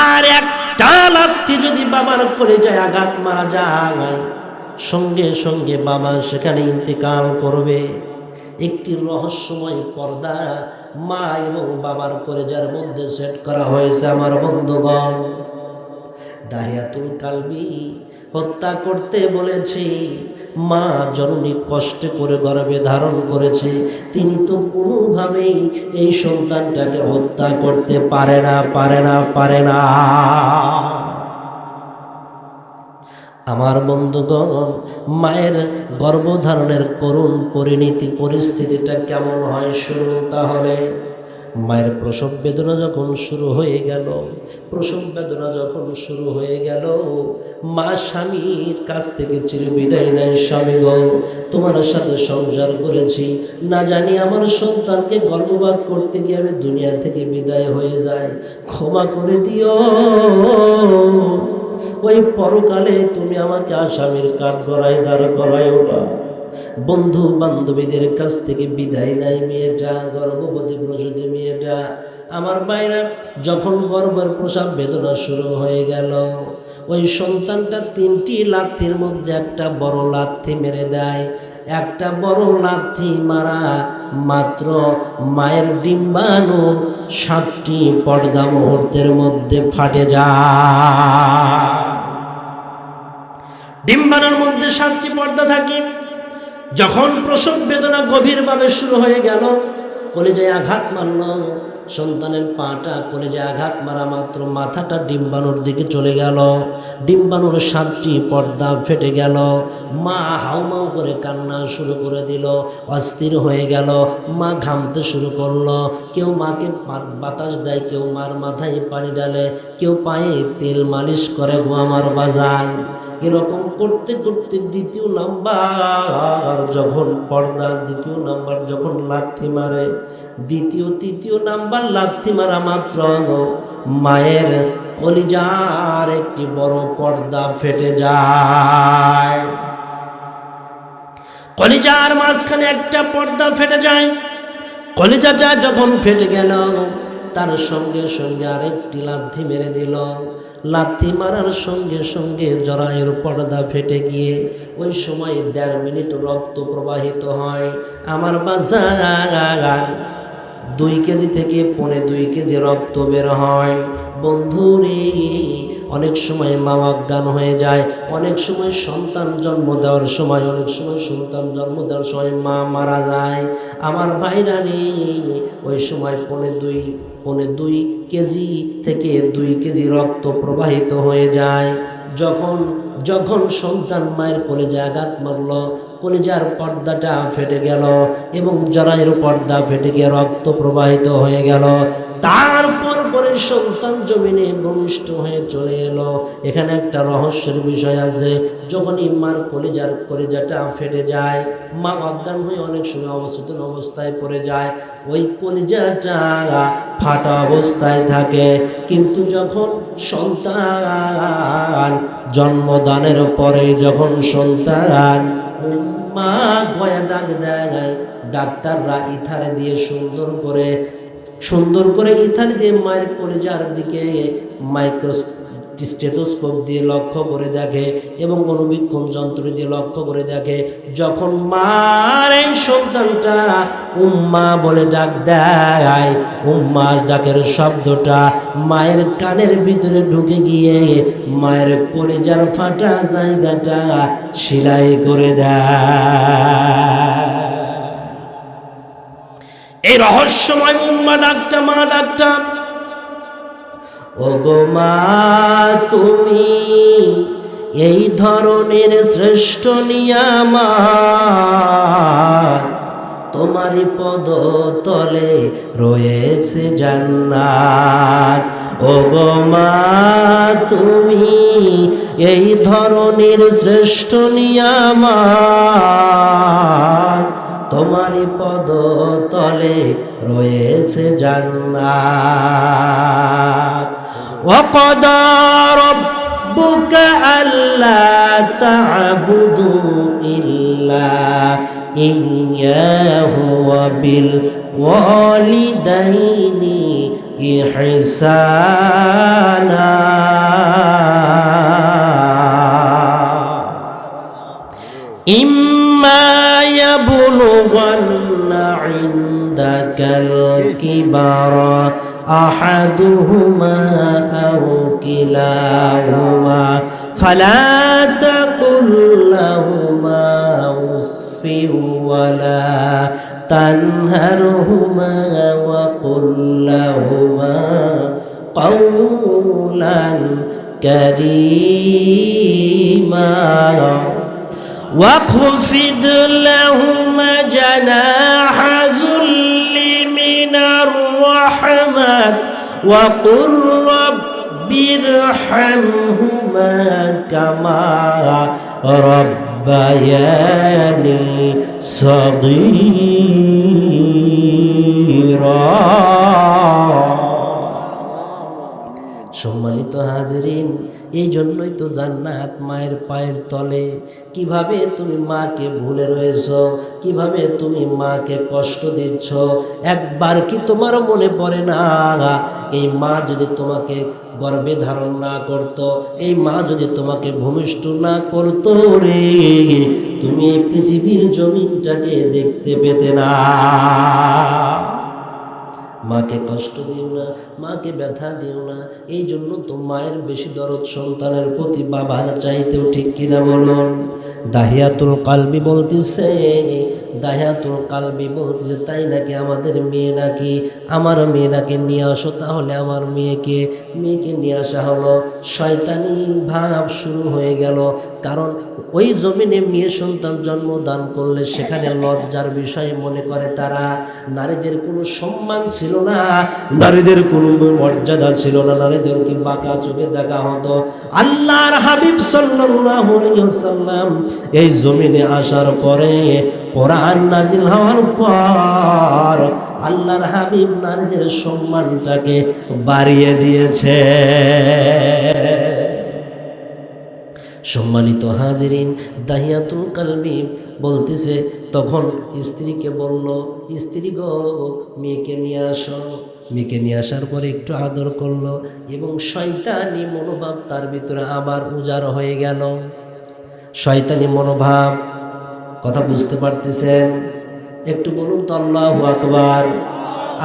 আর একটা লাথি যদি বাবার কলিজায় আঘাত মারা যায়, সঙ্গে সঙ্গে বাবা সেখানে ইন্তেকাল করবে। একটি রহস্যময় পর্দা মা এবং বাবার কলিজার মধ্যে সেট করা হয়েছে। আমার বন্ধুগণ, দাহিয়াতুল কালবি হত্যা করতে বলেছে। মা জননী কষ্ট করে গর্ভে ধারণ করেছে, তিনি তো কোনোভাবেই এই সন্তানটাকে হত্যা করতে পারে না। আমার বন্ধুগণ, মায়ের গর্ভধারণের করুণ পরিস্থিতিটা কেমন হয় শুনুন তাহলে। মায়ের প্রসব বেদনা যখন শুরু হয়ে গেল, মা স্বামীর কাছ থেকে চির বিদায় নেয়। স্বামী গো, তোমার সাথে সংসার করেছি, না জানি আমার সন্তানকে গর্ভপাত করতে গিয়ে আমি দুনিয়া থেকে বিদায় হয়ে যাই, ক্ষমা করে দিও। ওই পরকালে তুমি আমাকে আসামির কাঠগড়ায় দাঁড় করায়ও না। বন্ধু বান্ধবীদের কাছ থেকে বিদায় নাই মেয়েটা, গর্ভবতী প্রসূতি মেয়েটা। আমার ভাইরা, যখন গর্ভের প্রসব বেদনা শুরু হয়ে গেল, ওই সন্তানটা 3টি লাথির মধ্যে একটা বড় লাথি মেরে দেয়। একটা বড় লাথি মারা মাত্র মায়ের ডিম্বাণুর 7টি পর্দা মুহূর্তের মধ্যে ফাটে যায়। ডিম্বাণুর মধ্যে 7টি পর্দা থাকে। যখন প্রসব বেদনা গভীরভাবে শুরু হয়ে গেল, কলিজায় আঘাত মারল, সন্তানের পাটা কলিজায় আঘাত মারা মাত্র মাথাটা ডিম্বাণুর দিকে চলে গেল, ডিম্বাণুর 7টি পর্দা ফেটে গেল। মা হাউমাউ করে কান্না শুরু করে দিল, অস্থির হয়ে গেল। মা ঘামতে শুরু করলো। কেউ মাকে বাতাস দেয়, কেউ মার মাথায় পানি ডালে, কেউ পায়ে তেল মালিশ করে। গো আমার বাজান, এরকম করতে করতে দ্বিতীয় নাম্বার যখন লাথি মারে, তৃতীয় নাম্বার লাথি মারা মাত্র মায়ের কলিজার একটি বড় পর্দা ফেটে যায়। কলিজার মাঝখানে একটা পর্দা ফেটে যায়। কলিজাটা যখন ফেটে গেল, তার সঙ্গে সঙ্গে আরেকটি লাথি মেরে দিল। লাথি মারার সঙ্গে সঙ্গে জরায়ুর পর্দা ফেটে গিয়ে ওই সময় 1.5 মিনিট রক্ত প্রবাহিত হয়। আমার বাজার 2 কেজি থেকে 2.25 কেজি রক্ত বের হয়। বন্ধুরে, অনেক সময় মা অজ্ঞান হয়ে যায়, অনেক সময় সন্তান জন্ম দেওয়ার সময়, অনেক সময় সন্তান জন্ম দেওয়ার সময় মা মারা যায়। আমার ভাইরা রে, ওই সময় 2.25 কেজি থেকে 2 কেজি রক্ত প্রবাহিত হয়ে যায়। যখন সন্তান মায়ের কলিজায় আঘাত মারল, কলিজার পর্দাটা ফেটে গেল এবং জরায়ুর পর্দা ফেটে গিয়ে রক্ত প্রবাহিত হয়ে গেল। তারপর পরে সন্তান জমিনে ভূমিষ্ঠ হয়ে চলে এলো। এখানে একটা রহস্যের বিষয় আছে। যখনই মার কলিজাটা ফেটে যায়, মা অজ্ঞান হয়ে অনেক সময় অবচেতন অবস্থায় পড়ে যায়। ওই কলিজাটা ফাটা অবস্থায় থাকে, কিন্তু যখন সন্তান জন্মদানের পরে যখন সন্তান মা গয়া ডাক দেয়, ডাক্তাররা ইথার দিয়ে সুন্দর করে ইথার দিয়ে মায়ের কলিজার দিকে স্টেথোস্কোপ দিয়ে লক্ষ্য করে দেখে এবং অনুবীক্ষণ যন্ত্র দিয়ে লক্ষ্য করে দেখে। যখন মার এই সন্তানটা উম্মা বলে ডাক দেয়, উম্মা ডাকের শব্দটা মায়ের কানের ভিতরে ঢুকে গিয়ে মায়ের কলিজার ফাটা জায়গাটা সেলাই করে দেয়। এই রহস্যময় উম্মা ডাকটা, মা ডাকটা, ও গো মা তুমি এই ধরনের শ্রেষ্ঠ নিয়ামত, তোমারই পদ তলে রয়েছে জান্নাত। ও গো মা তুমি এই ধরনের শ্রেষ্ঠ নিয়ামত, তোমারই পদ তলে রয়েছে জান্নাত। وقضى ربك ألا تعبدوا إلا إياه وبالوالدين إحسانا إما يبلغن عندك الكبر أحدهما أو كلاهما فلا تقل لهما أف ولا تنهرهما وقل لهما قولا كريما واخفض لهما جناح ذل من الرحمة وقل رب ارحمهما كما ربياني صغيرا। সম্মানিত হাজিরিন, এই জন্যই তো জান্নাত মায়ের পায়ের তলে। কিভাবে তুমি মাকে ভুলে রয়েছ, কিভাবে তুমি মাকে কষ্ট দিচ্ছ, একবার কি তোমার মনে পড়ে না এই মা যদি তোমাকে গর্ভে ধারণ না করত, এই মা যদি তোমাকে ভূমিষ্ঠ না করত রে, তুমি এই পৃথিবীর জমিনটাকে দেখতে পেতে না। মাকে কষ্ট দিও না, মাকে ব্যথা দিও না। এই জন্য তো মায়ের বেশি দরদ সন্তানের প্রতি বাবার চাইতেও, ঠিক কিনা বলুন? দাহিয়াতুল কালবি বলতেছে, তাই নাকি আমাদের মেয়ে নাকি, আমার মেয়ে নাকি নিয়ে আসো। তাহলে আমার মেয়েকে নিয়ে আসা হলো। শয়তানি ভাব শুরু হয়ে গেল। কারণ ওই জমিনে মেয়ে সন্তান জন্মদান করলে সেখানে লজ্জার বিষয় মনে করে তারা। নারীদের কোনো সম্মান ছিল না, নারীদের কোনো মর্যাদা ছিল না, নারীদেরকে বাঁকা চোখে দেখা হতো। আল্লাহর হাবিব সাল্লাল্লাহু আলাইহি ওয়াসাল্লাম এই জমিনে আসার পরে, কোরআন নাজিল হওয়ার পর আল্লাহর হাবিব নারীদের সম্মানটাকে বাড়িয়ে দিয়েছে। সম্মানিত হাজিরিন, দাহিয়াতুল কালবি বলতেছে, তখন স্ত্রীকে বলল, স্ত্রী গো, মেয়েকে নিয়ে আসো। মেয়েকে নিয়ে আসার পরে একটু আদর করলো এবং শয়তানি মনোভাব তার ভিতরে আবার উজাড় হয়ে গেল। শয়তানি মনোভাব, কথা বুঝতে পারতেছেন? একটু বলুন তো আল্লাহু আকবার,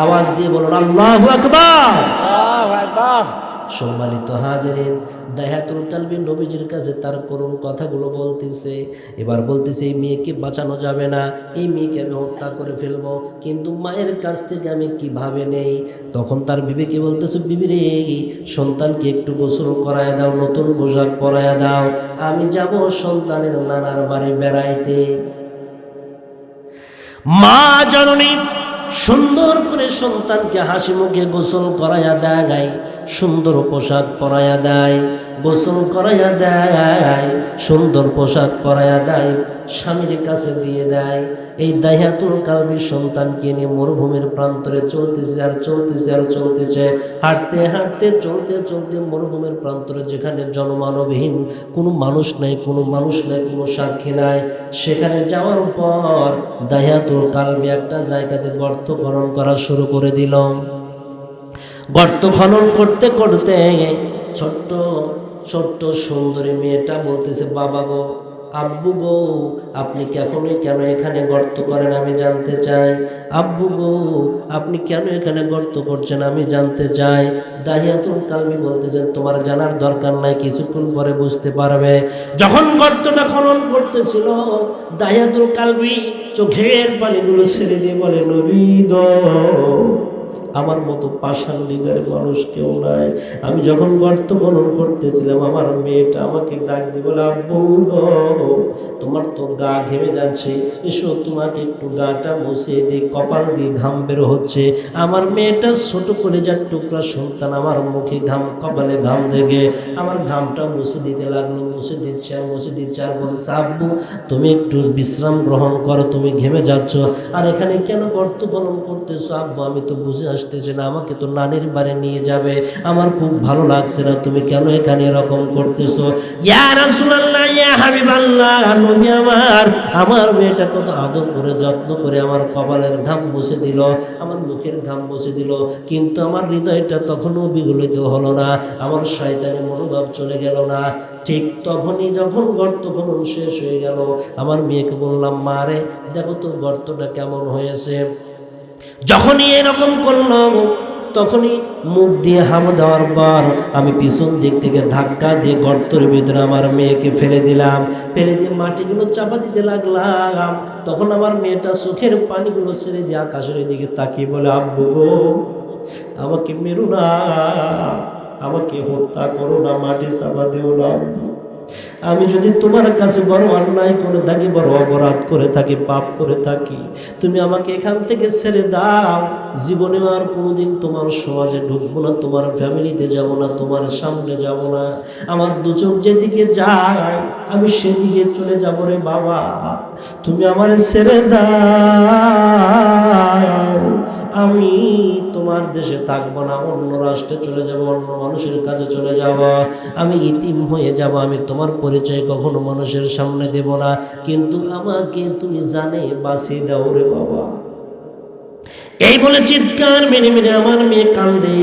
আওয়াজ দিয়ে বলুন আল্লাহু আকবার। সম্মানিত হাজিরিন, দাহিয়াতুল কালবি নবীজির কাছে তার করুণ কথাগুলো বলতেছে। এবার বলতেছে, এই মেয়েকে বাঁচানো যাবে না, এই মেয়েকে আমি হত্যা করে ফেলবো, কিন্তু মায়ের কাছ থেকে আমি কিভাবে নেই? তখন তার বিবেকে বলতেছে, বিবি রে, সন্তানকে একটু গোসল করায় দাও, নতুন পোশাক পরায় দাও, আমি যাব সন্তানের নানার বাড়ি বেড়াইতে। মা জননী সুন্দর করে সন্তানকে হাসি মুখে গোসল করাইয়া দেয়, সুন্দর পোশাক পরাইয়া দেয়, গোসল করাইয়া দেয়, সুন্দর পোশাক পরাইয়া দেয়, স্বামীর কাছে দিয়ে দেয়। এই দাহিয়াতুল কালবি সন্তানকে নিয়ে মরুভূমির প্রান্তরে চলতেছে আর চলতেছে আর চলতেছে, হাঁটতে হাঁটতে চলতে চলতে মরুভূমির প্রান্তরে, যেখানে জনমানবহীন, কোনো মানুষ নাই, কোনো মানুষ নাই, কোনো সাক্ষী নাই, সেখানে যাওয়ার পর দাহিয়াতুল কালবি একটা জায়গাতে গর্ত খনন করা শুরু করে দিল। গর্ত খনন করতে করতে ছোট্ট ছোট্ট সুন্দরী মেয়েটা বলতেছে, বাবা গো, আব্বু গো, আপনি কেন এখানে গর্ত করেন আমি জানতে চাই। আব্বু গো, আপনি কেন এখানে গর্ত করছেন আমি জানতে চাই। দাহিয়াতুল কালবি বলতেছেন, তোমার জানার দরকার নাই, কিছুক্ষণ পরে বুঝতে পারবে। যখন গর্তটা খনন করতেছিল, দাহিয়াতুল কালবি চোখের পানিগুলো ছেড়ে দিয়ে বলে, নবী গো, আমার মতো পাষাণ হৃদয়ের মানুষ কেউ নাই। আমি যখন গর্ত খনন করতেছিলাম, আমার মেয়েটা আমাকে ডাক দিয়ে বলে, আব্বু গো, তোমার তো গা ঘেমে যাচ্ছে, এসো তোমাকে একটু গাটা মুছিয়ে দিই, কপাল দিয়ে ঘাম বের হচ্ছে। আমার মেয়েটা ছোট করে যার টুকরা সন্তান, আমার মুখে ঘাম, কপালে ঘাম দেখে আমার ঘামটা মুছে দিতে লাগলো, মুছে দিচ্ছে আর বলছে, আব্বু তুমি একটু বিশ্রাম গ্রহণ করো, তুমি ঘেমে যাচ্ছ, আর এখানে কেন গর্ত খনন করতেছো? আব্বু আমি তো বুঝে আসতেছে না, আমাকে তো নানির বাড়ি নিয়ে যাবে, আমার খুব ভালো লাগছে না, তুমি কেন এখানে এরকম করতেছো? ইয়া রাসূলুল্লাহ, ইয়া হাবিবাল্লাহ, নবী আমার মেয়েটা কত আদর করে যত্ন করে আমার কপালের ঘাম মুছে দিল, আমার মুখের ঘাম মুছে দিল, কিন্তু আমার হৃদয়টা তখনও বিগলিত হলো না, আমার শয়তানি মনোভাব চলে গেল না। ঠিক তখনই যখন গর্ত খনন শেষ হয়ে গেল, আমার মেয়েকে বললাম, মা রে, দেখো তো গর্তটা কেমন হয়েছে। যখনই এরকম করলো, তখনই মুখ দিয়ে হাম দেওয়ার পর আমি পিছন দিক থেকে ধাক্কা দিয়ে গর্তের ভিতরে আমার মেয়েকে ফেলে দিলাম, ফেলে দিয়ে মাটিগুলো চাপা দিতে লাগলাম। তখন আমার মেয়েটা চোখের পানিগুলো ছেড়ে দিয়ে আকাশের দিকে তাকিয়ে বলে, আব্বু গো, আমাকে মেরো না, আমাকে হত্যা করো না, মাটি চাপা দেও না। আমি যদি তোমার কাছে বড় অন্যায় করে থাকি, বড় অপরাধ করে থাকি, পাপ করে থাকি, তুমি আমাকে এখান থেকে ছেড়ে দাও। জীবনে আর কোনোদিন তোমার সমাজে ঢুকবো না, তোমার ফ্যামিলিতে যাব না, তোমার সামনে যাব না। আমার দু চোখ যেদিকে যায় আমি সেদিকে চলে যাবো রে বাবা, তুমি আমার ছেড়ে দাও। আমি তোমার দেশে থাকবো না, অন্য রাষ্ট্রে চলে যাব, অন্য মানুষের কাছে চলে যাব, আমি ইতিম হয়ে যাব, আমি তোমার পরিচয় কখনো মানুষের সামনে দেব না, কিন্তু আমাকে তুমি জানে বাঁচিয়ে দাও রে বাবা। এই বলে চিৎকার মেরে মেরে আমার মেয়ে কান্দে।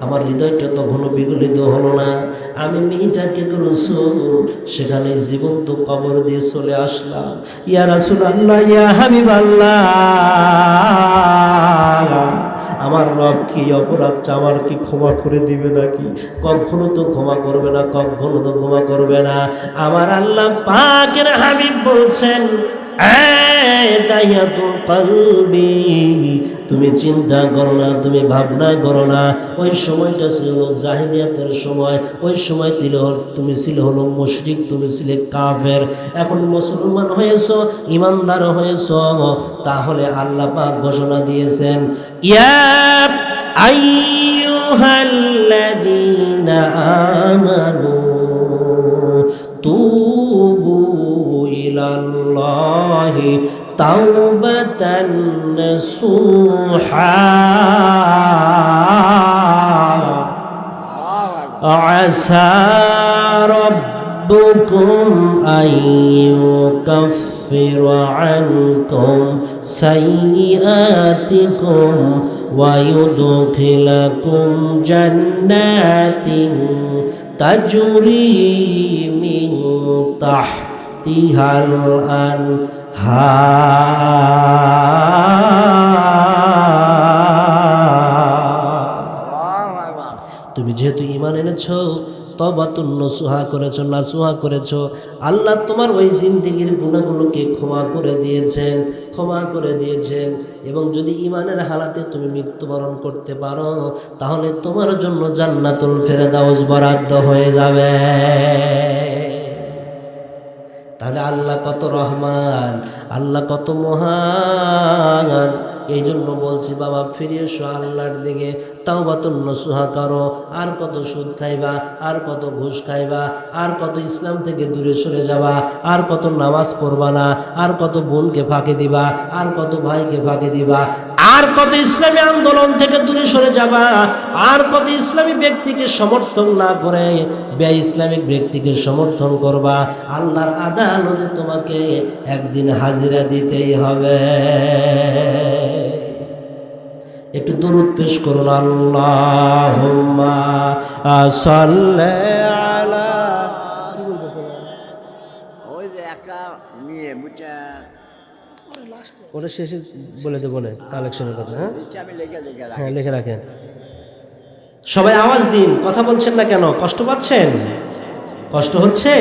আমার হৃদয়টা তখনও বিগলিত হলো না। আমি মেয়েটাকে রাসূল সেখানে জীবন্ত কবর দিয়ে চলে আসলাম। ইয়া রাসূলুল্লাহ, ইয়া হাবিবাল্লাহ, আমার রব কি অপরাধটা আমার কি ক্ষমা করে দিবে নাকি? কখনো তো ক্ষমা করবে না, কখনো তো ক্ষমা করবে না। আমার আল্লাহ পাকের হাবিব বলছেন, দাহিয়াতুল কালবি, তুমি চিন্তা করো না, তুমি ভাবনা করো না। ওই সময়টা ছিল জাহিলিয়াতের সময়, ওই সময় তুমি ছিলে হলো মুশরিক, তুমি ছিলে কাফের। এখন মুসলমান হয়েছো, ইমানদার হয়েছো, তাহলে আল্লাহ পাক ঘোষণা দিয়েছেন, ইয়া আইয়ুহাল্লাযীনা আমানু তুবু ইলাল্লাহি তাওবাতান নাসুহা আসা ربكم أن يكفر عنكم سيئاتكم ويدخلكم جنات تجري من تحتها الأنهار। তুমি যেহেতু ঈমান এনেছো, তওবাতুন নসুহা করেছো, নাসুহা করেছো, আল্লাহ তোমার ওই জিন্দেগীর গুনাহগুলোকে ক্ষমা করে দিয়েছেন। এবং যদি ঈমানের হালাতে তুমি মৃত্যুবরণ করতে পারো, তাহলে তোমার জন্য জান্নাতুল ফেরদাউস বরাদ্দ হয়ে যাবে। তাহলে আল্লাহ কত রহমান, আল্লাহ কত মহান। এই জন্য বলছি বাবা, ফিরে এসো আল্লাহর দিকে, তাওবাতুন নসুহা করো। আর কত সুদ খাইবা, আর কত ঘুষ খাইবা, আর কত ইসলাম থেকে দূরে সরে যাবা, আর কত নামাজ পড়বা না, আর কত বোনকে ফাঁকি দিবা, আর কত ভাইকে ফাঁকি দিবা, আর কত ইসলামী আন্দোলন থেকে দূরে সরে যাবা, আর কত ইসলামী ব্যক্তিকে সমর্থন না করে বেঈ ইসলামিক ব্যক্তিকে সমর্থন করবা। আল্লাহর আদালতে তোমাকে একদিন হাজিরা দিতেই হবে। একটু দরুদ পেশ করুন, আল্লাহুম্মা সাল্লি আলা। ওই যে একটা নিয়ে বুঝা ওটা শেষে বলে দেবো না কালেকশনের কথা। আমি লেগে হ্যাঁ, লিখে রাখেন। সবাই আওয়াজ দিন, কথা বলছেন না কেন? কষ্ট পাচ্ছেন? কষ্ট হচ্ছে?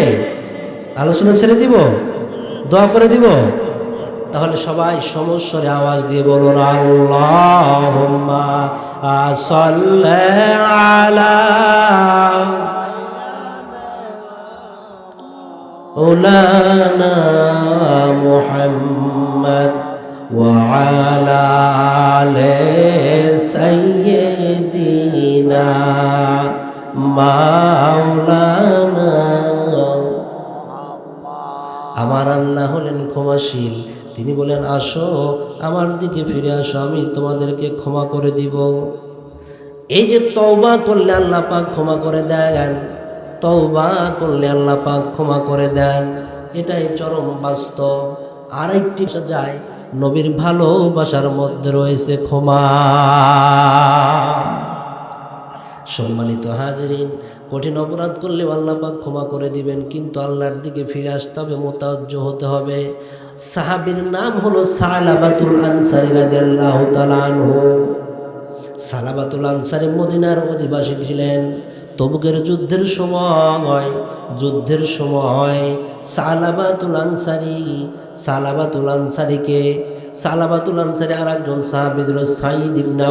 আলোচনা ছেড়ে দিব, দোয়া করে দিব? তাহলে সবাই সমস্বরে আওয়াজ দিয়ে বলুন, আল্লাহুম্মা সাল্লি আলা মাওলানা মুহাম্মদ ওয়া আলা আলি সাইয়্যিদিনা মাওলানা। আমার আল্লাহ হলেন ক্ষমাশীল। তিনি বলেন, আসো আমার দিকে ফিরে আসো, আমি তোমাদেরকে ক্ষমা করে দিব। এই যে তওবা করলে আল্লাহ পাক ক্ষমা করে দেন, তওবা করলে আল্লাহ পাক ক্ষমা করে দেন, এটাই চরম বাস্তব। আরেকটি যায়, নবীর ভালোবাসার মধ্যে রয়েছে ক্ষমা। সম্মানিত হাজিরিন, কঠিন অপরাধ করলে আল্লাহ পাক ক্ষমা করে দিবেন, কিন্তু আল্লাহর দিকে ফিরে আসতে হবে, মুতাওয়াজ্জহ হতে হবে। সাহাবীর নাম হলো সালাবাতুল আনসারী রাদিয়াল্লাহু তাআলা আনহু। সালাবাতুল আনসারী মদিনার অধিবাসী ছিলেন। তবুকের যুদ্ধের সময় সালাবাতুল আনসারী আর একজন সাহাবী ছিল সাঈদ ইবনে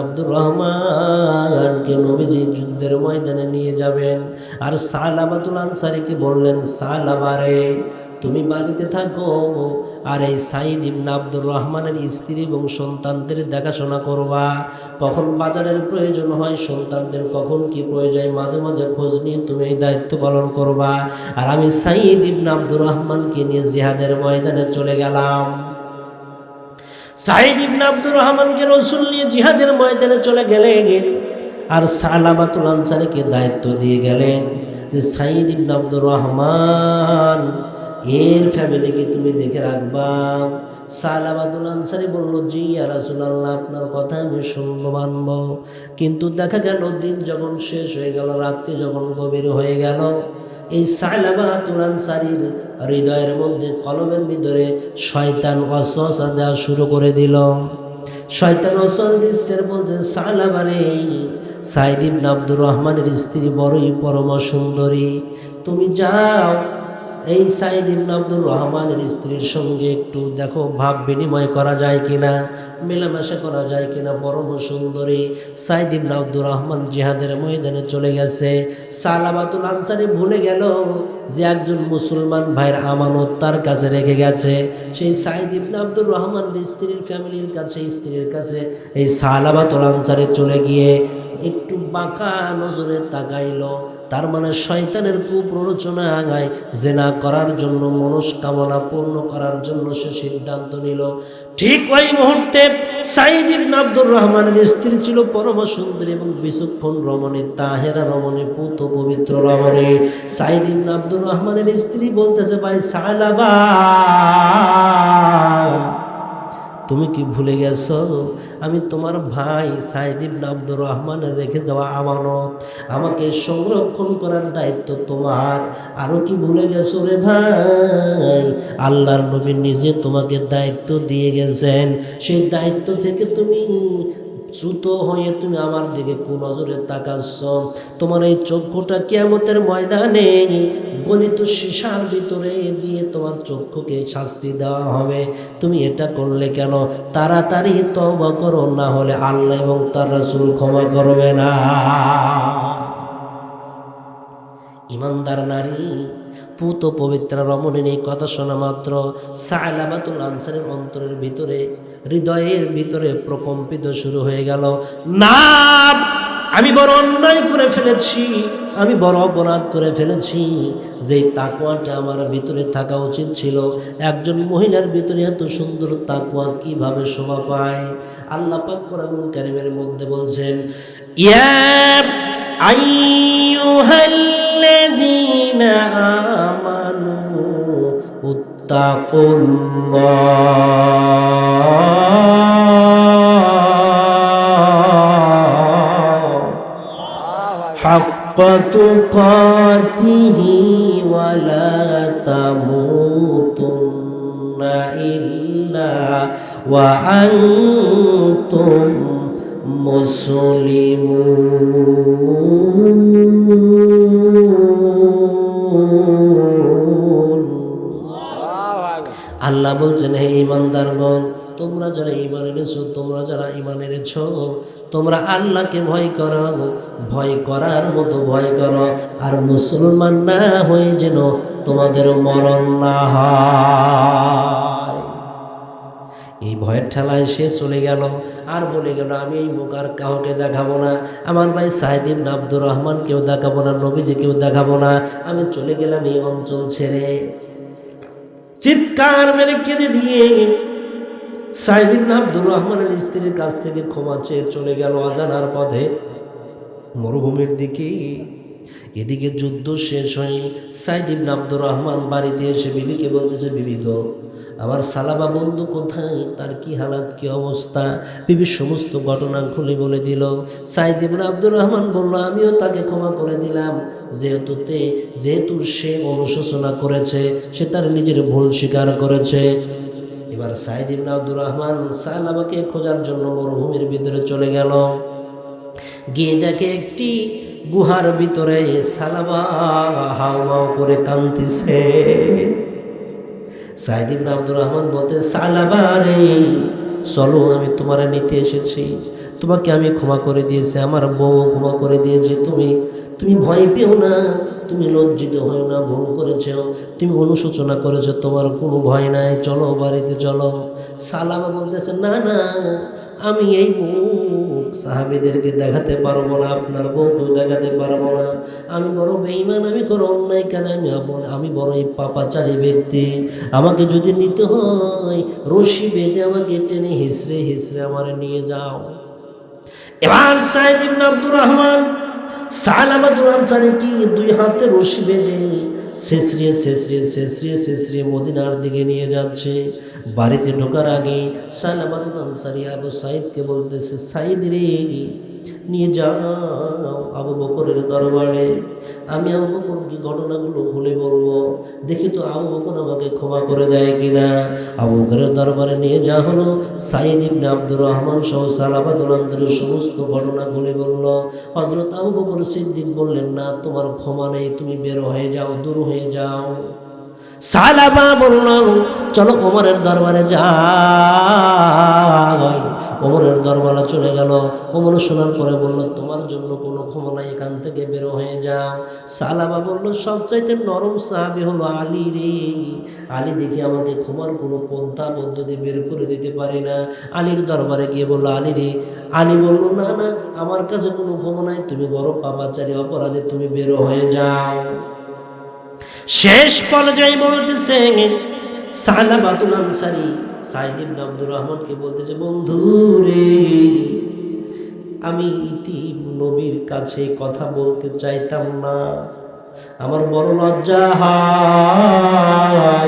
আব্দুর রহমানকে নবীজি যুদ্ধের ময়দানে নিয়ে যাবেন। আর সালাবাতুল আনসারীকে বললেন, সালাবারে তুমি বাড়িতে থাকো, আর এই সাঈদ ইবনে আব্দুর রহমানের স্ত্রী এবং সন্তানদের দেখাশোনা করবা। কখন বাজারের প্রয়োজন হয়, সন্তানদের কখন কি প্রয়োজন, মাঝে মাঝে খোঁজ নিয়ে তুমি এই দায়িত্ব পালন করবা। আর আমি সাঈদ ইবনে আব্দুর রহমানকে নিয়ে জিহাদের ময়দানে চলে গেলাম। সাঈদ ইবনে আব্দুর রহমানকে রাসূল নিয়ে জিহাদের ময়দানে চলে গেলেন। আর সালাবাতুল আনসারীকে দায়িত্ব দিয়ে গেলেন যে সাঈদ ইবনে আব্দুর রহমান এর ফ্যামিলিকে তুমি দেখে রাখবা। সালাবাতুল আনসারী বলল, জি ইয়া রাসূলুল্লাহ, আপনার কথা আমি শুনবো, মানব। কিন্তু দেখা গেল দিন যখন শেষ হয়ে গেল, রাত্রি যখন গভীর হয়ে গেল, এই সালাবাতুল আনসারীর হৃদয়ের মধ্যে, কলবের ভিতরে শয়তান ওয়াসওয়াসা দেওয়া শুরু করে দিল। শয়তান ওয়াসওয়াসা দিচ্ছে, বলছে, সালাবারে, সাঈদ ইবনে আব্দুর রহমানের স্ত্রী বড়ই পরম সুন্দরী, তুমি যাও এই সাঈদ ইবনে আব্দুর রহমানের স্ত্রীর সঙ্গে একটু দেখো ভাব বিনিময় করা যায় কিনা, মেলামেশা করা যায় কিনা, পরম সুন্দরী। সাঈদ ইবনে আব্দুর রহমান জিহাদের ময়দানে চলে গেছে। সালাবাতুল আনসারী ভুলে গেল যে একজন মুসলমান ভাইয়ের আমানত তার কাছে রেখে গেছে। সেই সাঈদ ইবনে আব্দুর রহমানের স্ত্রীর ফ্যামিলির কাছে, স্ত্রীর কাছে এই সালাবাতুল আনসারী চলে গিয়ে একটু বাঁকা নজরে তাকাইলো, তার মানে শয়তানের কুপ্ররোচনা আগায় জেনা করার জন্য, মনস্কামনা পূর্ণ করার জন্য সে সিদ্ধান্ত নিল। ঠিক ওই মুহূর্তে সাঈদ ইবনে আব্দুর রহমানের স্ত্রী ছিল পরম সুন্দরী এবং বিচক্ষণ রমণী, তাহেরা রমণী, পুত পবিত্র রমণী। সাঈদ ইবনে আব্দুর রহমানের স্ত্রী বলতেছে, ভাই সালাবা, তুমি কি ভুলে গেছো আমি তোমার ভাই সাঈদ ইবনে আব্দুর রহমানের রেখে যাওয়া আমানত, আমাকে সংরক্ষণ করার দায়িত্ব তোমার। আরো কি ভুলে গেছো রে ভাই, আল্লাহর নবী নিজে তোমাকে দায়িত্ব দিয়ে গেছেন, সেই দায়িত্ব থেকে তুমি চ্যুত হয়ে তুমি আমার দিকে কুনজরে তাকাচ্ছ। তোমার এই চক্ষুটা কিয়ামতের ময়দানে গলিত সীসার ভিতরে দিয়ে তোমার চক্ষুকে শাস্তি দেওয়া হবে। তুমি এটা করলে কেন? তাড়াতাড়ি তওবা করো, না হলে আল্লাহ এবং তার রাসূল ক্ষমা করবে না। ইমানদার নারী, পুত পবিত্র রমণীর এই কথা শোনা মাত্র সালাবাতুল আনসারীর অন্তরের ভিতরে, হৃদয়ের ভিতরে প্রকম্পিত শুরু হয়ে গেল। না, আমি বড় অন্যায় করে ফেলেছি, আমি বড় অপরাধ করে ফেলেছি। যেই তাকওয়াটা আমার ভিতরে থাকা উচিত ছিল, একজন মহিলার ভিতরে এত সুন্দর তাকওয়া কিভাবে শোভা পায়? আল্লাহ পাক কোরআনুল কারীমের মধ্যে বলছেন, ইয়া আইয়ুহাল্লাযীনা আমানু উত্তাকুল্লাহ হাক্কা তুকাতিহি ওয়া লা তামুতুন্না ইল্লা ওয়া আনতুম মুসলিমুন। আল্লাহ বলছেন, হে ঈমানদারগণ, তোমরা যারা ঈমান এনেছো, তোমরা যারা ঈমান এনেছো, তোমরা আল্লাহকে ভয় করো, ভয় করার মতো ভয় করো, আর মুসলমান না হয়ে যেন তোমাদের মরণ না হয়। এই ভয়ের ঠেলায় সে চলে গেল আর বলে গেল, আমি এই মুখ আর কাউকে দেখাবো না, আমার ভাই সাঈদ ইবনে আব্দুর রহমানকেও দেখাবো না, নবীজিকেও দেখাবো না, আমি চলে গেলাম এই অঞ্চল ছেড়ে। চিৎকার মেরে কেঁদে দিয়ে সাঈদ ইবনে আব্দুর রহমানের স্ত্রীর কাছ থেকে ক্ষমা চেয়ে চলে গেল অজানার পথে মরুভূমির দিকে। এদিকে যুদ্ধ শেষ হয়ে সাঈদ ইবনে আব্দুর রহমান বাড়িতে এসে বিবিকে বলতেছে, বিবি গো, আমার সালাবা বন্ধু কোথায়, তার কি হালাত, কি অবস্থা? বিবির সমস্ত ঘটনা খুলে বলে দিল। সাঈদ ইবনে আব্দুর রহমান বলল, আমিও তাকে ক্ষমা করে দিলাম, যেহেতু সে অনুশোচনা করেছে, সে তার নিজের ভুল স্বীকার করেছে। এবার সাঈদ ইবনে আব্দুর রহমান সালাবাকে খোঁজার জন্য মরুভূমির ভিতরে চলে গেল। গিয়ে দেখে একটি গুহার ভিতরে সালাবা হাওমাও করে কাঁদতেছে। সাঈদ ইবনে আব্দুর রহমান বলতে, সালাবা রে, চলো, আমি তোমারে নিতে এসেছি, তোমাকে আমি ক্ষমা করে দিয়েছি, আমার বউ ক্ষমা করে দিয়েছে, তুমি ভয় পেও না, তুমি লজ্জিত হও না, ভুল করেছো, তুমি অনুশোচনা করেছো, তোমার কোনো ভয় নাই, চলো বাড়িতে চলো। সালামা বলতেছে, না না, আমি এই মুখ সাহাবীদেরকে দেখাতে পারবো না, আপনার বউকেও দেখাতে পারবো না, আমি বড় বেঈমান, আমি কোনো অন্যায় কেন, আমি বড় এই পাপাচারী ব্যক্তি, আমাকে যদি নিতে হয় রশি বেঁধে আমাকে টেনে হিসড়ে হিসড়ে আমার নিয়ে যাও। এবার সাঈদ ইবনে আব্দুর রহমান সালামাতুল আনসারী কি দুই হাতে রশি বেঁধে শেষরিয়ে মদিনার দিকে নিয়ে যাচ্ছে। বাড়িতে ঢোকার আগে সালামাতুল আনসারী আবু সাঈদকে বলতেছে, সাঈদ রে, নিয়ে যাও আবু বকরের দরবারে, আমি আবু বকরকে ঘটনাগুলো খুলে বলবো, দেখি তো আবু বকর আমাকে ক্ষমা করে দেয় কিনা। আবু বকরের দরবারে নিয়ে যাওয়া হলো। সাঈদ ইবনে আব্দুর রহমান সহ সালাবাতুল আনসারীর সমস্ত ঘটনা খুলে বলল। হযরত আবু বকর সিদ্দিক বললেন, না, তোমার ক্ষমা নেই, তুমি বের হয়ে যাও, দূর হয়ে যাও। সালাবা বলল, চলো ওমরের দরবারে যাই। ওমরের দরবারে চলে গেল। ওমর শোনার পরে বলল, তোমার জন্য কোনো ক্ষমা নাই, এখান থেকে বের হয়ে যাও। সালাবা বলল, সবচাইতে নরম সাহাবী হলো আলী রে, আলী দেখি আমাকে ক্ষমার কোনো পন্থা পদ্ধতি বের করে দিতে পারি না। আলীর দরবারে গিয়ে বলল, আলী রে। আলী বলল, না না, আমার কাছে কোনো ক্ষমা নাই, তুমি বড় পাপাচারী অপরাধী, তুমি বের হয়ে যাও। শেষ পর্যায়ে বলতেছে সালাবাতুল আনসারী সাঈদ ইবনে আব্দুর রহমানকে বলতেছে, বন্ধু রে, আমি ইতিম নবীর কাছে কথা বলতে চাইতাম না, আমার বড় লজ্জা হয়,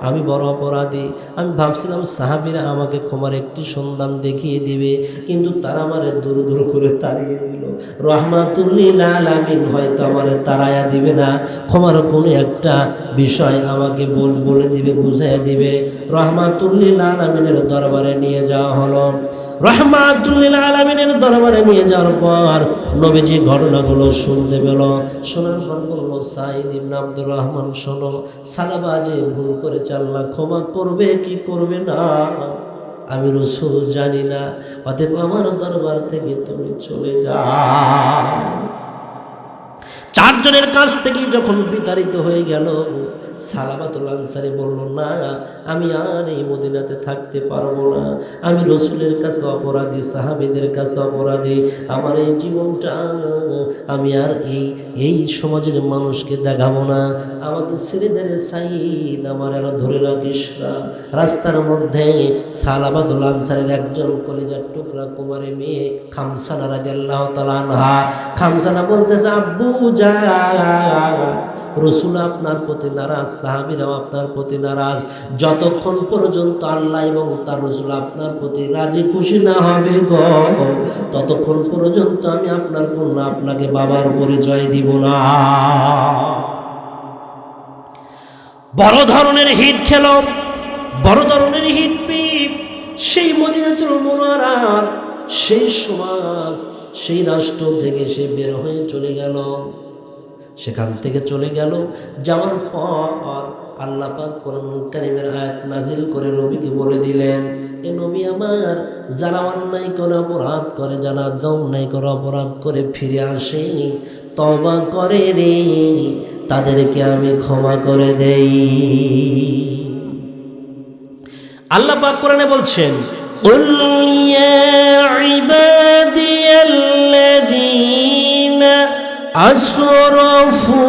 আমি বড় অপরাধী। আমি ভাবছিলাম সাহাবীরা আমাকে ক্ষমার একটি সন্ধান দেখিয়ে দিবে, কিন্তু তারা আমারে দূর দূর করে তাড়িয়ে দিল। রাহমাতুল লিল আলামিন হয়তো আমারে তাড়াইয়া দিবে না, ক্ষমার কোনো একটা বিষয় আমাকে বলে দিবে, বুঝাইয়া দিবে। রাহমাতুল লিল আলামিনের দরবারে নিয়ে যাওয়া হলো। রাহমাতুল লিল আলামিনের দরবারে নিয়ে যাওয়ার পর নবীজি ঘটনাগুলো শুনতে পেল। শোনার পর বলল, সাঈদ ইবনে আব্দুর রহমান শোনো, সালাবা যে ভুল করেছে, আল্লাহ ক্ষমা করবে কি করবে না আমি রাসূল জানি না, অতএব আমার দরবার থেকে তুমি চলে যাও। চারজনের কাছ থেকে যখন বিতাড়িত হয়ে গেল, সালাবাতুল আনসারী বলল, না, আমি আর এই মদিনাতে থাকতে পারবো না, আমি রাসূলের কাছে অপরাধী, সাহাবীদের কাছে অপরাধী, আমার এই জীবনটা আমি আর এই সমাজের মানুষকে দেখাবো না, আমাকে ছেড়ে দে রে সাঈদ, আমার আর ধরে রাখিস না। রাস্তার মধ্যে সালাবাতুল আনসারীর একজন কলিজার টুকরা কুমারী মেয়ে খামসানা রাদিয়াল্লাহু তাআলা আনহা, খামসানা বলতেছে, আব্বু যা, রাসূল আপনার প্রতি নারাজ, সাহাবীরাও আপনার প্রতি নারাজ, যতক্ষণ পর্যন্ত আল্লাহ এবং তার রাসূল আপনার প্রতি রাজি খুশি না হবে গো, ততক্ষণ পর্যন্ত আমি আপনার কন্যা আপনাকে বাবার পরিচয় দিব না। বড় ধরনের হিট খেল, বড় ধরনের হিট পিপ সেই মদিনাতুল মুনাওয়ারার সেই সমাজ, সেই রাষ্ট্র থেকে সে বের হয়ে চলে গেল। সেখান থেকে চলে গেল, যাওয়ার পর আল্লাহ পাক কোরআনুল কারীমের আয়াত নাজিল করে নবীকে বলে দিলেন, এ নবী আমার, যারা অন্যায় করে অপরাধ করে, যারা অন্যায় করে অপরাধ করে ফিরে আসে, তওবা করে রে, তাদেরকে আমি ক্ষমা করে দেই। আল্লাহ পাক কোরআনে বলছেন, কুল ইয়া ইবাদিয়াল্লাযীনা আসরাফু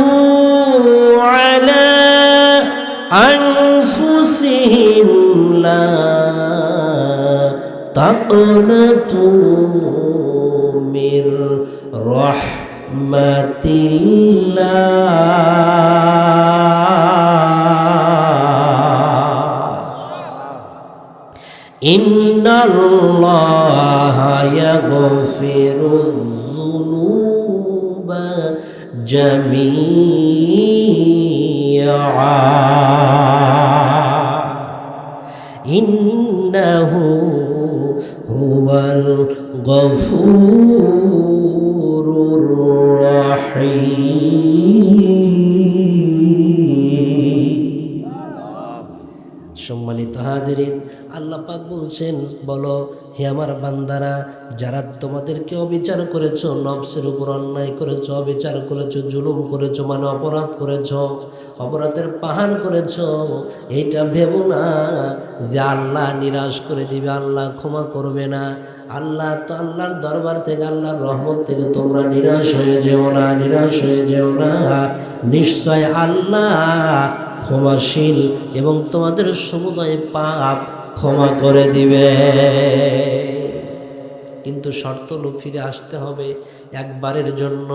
আলা আনফুসিহিম লা তাকনাতু মির রাহমাতিল্লাহ, ইন্নাল্লাহা ইয়াগফিরুয-যুনুবা জামিআ, ইন্নাহু হুয়াল গফুরুর রহিম। সম্মানিত হাজিরিন, আল্লাহ পাক বলছেন, বলো হে আমার বান্দারা, যারা তোমাদেরকে অবিচার করেছো, নফসের উপর অন্যায় করেছো, অবিচার করেছো, জুলুম করেছো, মানে অপরাধ করেছো, অপরাধের পাহাড় করেছো, এইটা ভেবো না যে আল্লাহ নিরাশ করে দিবে, আল্লাহ ক্ষমা করবে না। আল্লাহ তো, আল্লাহর দরবার থেকে, আল্লাহর রহমত থেকে তোমরা নিরাশ হয়ে যেও না, নিরাশ হয়ে যেও না। নিশ্চয় আল্লাহ ক্ষমাশীল এবং তোমাদের সমুদয় পাপ ক্ষমা করে দিবে। কিন্তু শর্ত হলো ফিরে আসতে হবে একবারের জন্য।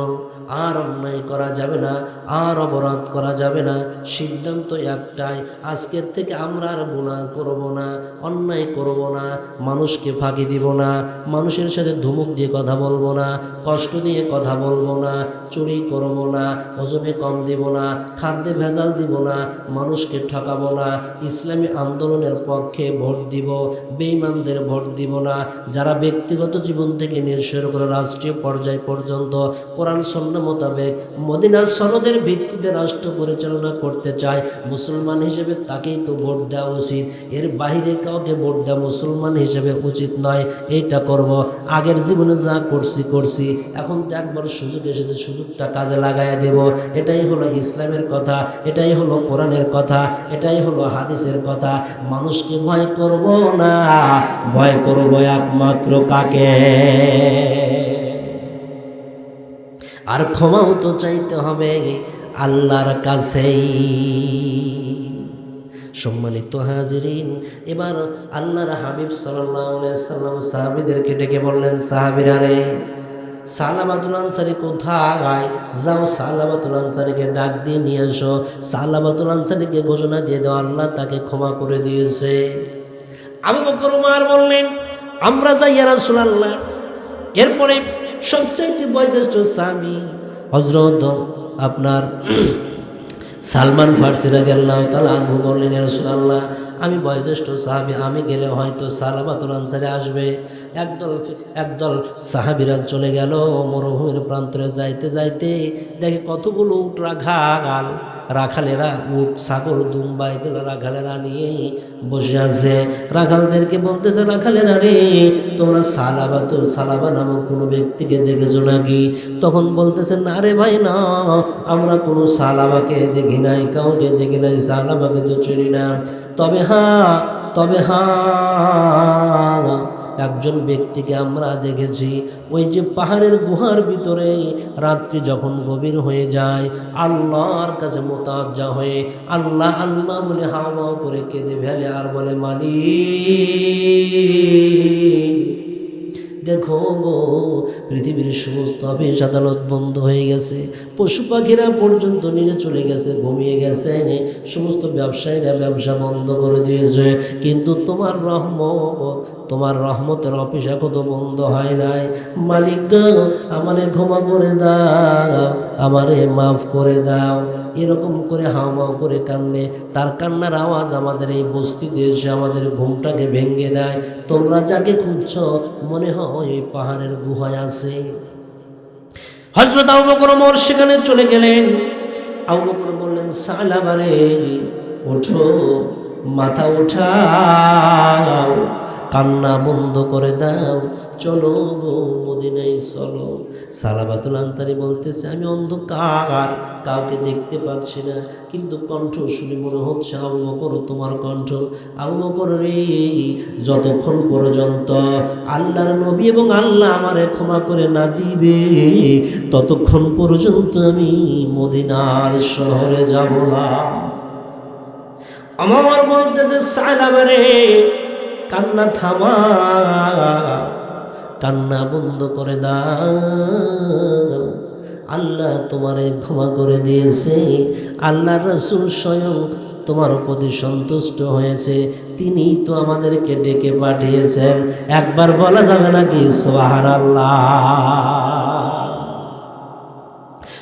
আর অন্যায় করা যাবে না, আর অপরাধ করা যাবে না। সিদ্ধান্ত একটাই, আজকের থেকে আমরা আর গুনাহ করব না, অন্যায় করব না, মানুষকে ফাঁকি দিব না, মানুষের সাথে ধমক দিয়ে কথা বলবো না, কষ্ট দিয়ে কথা বলবো না, চুরি করব না, ওজনে কম দিব না, খাদ্যে ভেজাল দিব না, মানুষকে ঠকাবো না, ইসলামী আন্দোলনের পক্ষে ভোট দিব, বেঈমানদের ভোট দিব না, যারা ব্যক্তিগত জীবন থেকে নিয়ে শুরু করে রাষ্ট্রীয় পর্যায় পর্যন্ত কোরআন সুন্নাহ মোতাবেক মদিনার সনদের ভিত্তিতে রাষ্ট্র পরিচালনা করতে চায়, মুসলমান হিসেবে তাকেই তো ভোট দেওয়া উচিত। এর বাইরে কাউকে ভোট দেওয়া মুসলমান হিসেবে উচিত নয়। এইটা করব, আগের জীবনে যা করছি, এখন তো একবার সুযোগ এসেছে, সুযোগটা কাজে লাগাইয়া দেব। এটাই হলো ইসলামের কথা, এটাই হলো কোরআনের কথা, এটাই হলো হাদিসের কথা। মানুষকে ভয় করব না, ভয় করব একমাত্র কাকে? আর ক্ষমাও তো চাইতে হবে আল্লাহর কাছেই। সম্মানিত হাজিরিন, এবার আল্লাহর হাবিব সাল্লাল্লাহু আলাইহি সাল্লাম সাহাবীদেরকে ডেকে বললেন, সাহাবীরা রে, সালাবাতুল আনসারী কোথায়? যাও সালাবাতুল আনসারীকে ডাক দিয়ে নিয়ে এসো। সালাবাতুল আনসারীকে ঘোষণা দিয়ে দাও আল্লাহ তাকে ক্ষমা করে দিয়েছে। আবু বকর ওমর বললেন, আমরা যাই ইয়া রাসূলুল্লাহ। এরপরে সবচাইতে বয়োজ্যেষ্ঠ সাহাবী হযরত আপনার সালমান ফারসি রাদিয়াল্লাহু তাআলা আনহু বললেন, ইয়া রাসূলুল্লাহ, আমি বয়োজ্যেষ্ঠ সাহাবী, আমি গেলে হয়তো সালাবাতুল আনসারী আসবে। একদল সাহাবীরা চলে গেল মরুভূমির প্রান্তরে। যাইতে যাইতে দেখে কতগুলো উট রাখালেরা উট ছাগল দুম্বা এগুলো রাখালেরা নিয়ে বসে আছে। রাখালদেরকে বলতেছে, রাখালেরা রে, তোমরা সালাবা নামক কোনো ব্যক্তিকে দেখেছো নাকি? তখন বলতেছে, না রে ভাই না, আমরা কোনো সালাবাকে দেখি নাই, কাউকে দেখি নাই, সালাবাকে তো চিনি না। তবে হ্যাঁ একজন ব্যক্তিকে আমরা দেখেছি, ওই যে পাহাড়ের গুহার ভিতরে রাত্রি যখন গভীর হয়ে যায়, আল্লাহর কাছে মোতাজ্জা হয়ে আল্লাহ আল্লাহ বলে হাওয়া করে কেঁদে ফেলে আর বলে, মালিক দেখো গো, পৃথিবীর সমস্ত অফিস আদালত বন্ধ হয়ে গেছে, পশু পাখিরা পর্যন্ত নিয়ে চলে গেছে, ঘুমিয়ে গেছে, সমস্ত ব্যবসায়ীরা ব্যবসা বন্ধ করে দিয়েছে, কিন্তু তোমার রহমতের অফিস এখনো বন্ধ হয় নাই। মালিক গো, আমারে ক্ষমা করে দাও, আমারে মাফ করে দাও। এরকম করে হাওমাও করে কান্নে, তার কান্নার আওয়াজ আমাদের এই বস্তিতে এসে আমাদের ঘুমটাকে ভেঙে দেয়। তোমরা যাকে খুঁজছ মনে হয় এই পাহাড়ের গুহায় আছে। হযরত আবু বকর ওমর সেখানে চলে গেলেন। আবু বকর বললেন, সালাবা রে, ওঠো, মাথা উঠাও, কান্না বন্ধ করে দাও, চলো গো মদিনায় চলো। সালাবাতুল আনসারী বলতেছে, আমি অন্ধকার, কাউকে দেখতে পাচ্ছি না, কিন্তু কণ্ঠ শুনে মনে হচ্ছে আবু বকর তোমার কণ্ঠ। আবু বকর রে, যতক্ষণ পর্যন্ত আল্লাহর নবী এবং আল্লাহ আমারে ক্ষমা করে না দিবে, ততক্ষণ পর্যন্ত আমি মদিনার শহরে যাব না। আমার বলতেছে, সালাবা রে, কান্না থামা, কান্না বন্ধ করে দাও, আল্লাহ তোমারে ক্ষমা করে দিয়েছে, আল্লাহ রাসূল স্বয়ং তোমার প্রতি সন্তুষ্ট হয়েছে, তিনি তো আমাদেরকে ডেকে পাঠিয়েছেন। একবার বলা যাবে নাকি সুবহানাল্লাহ?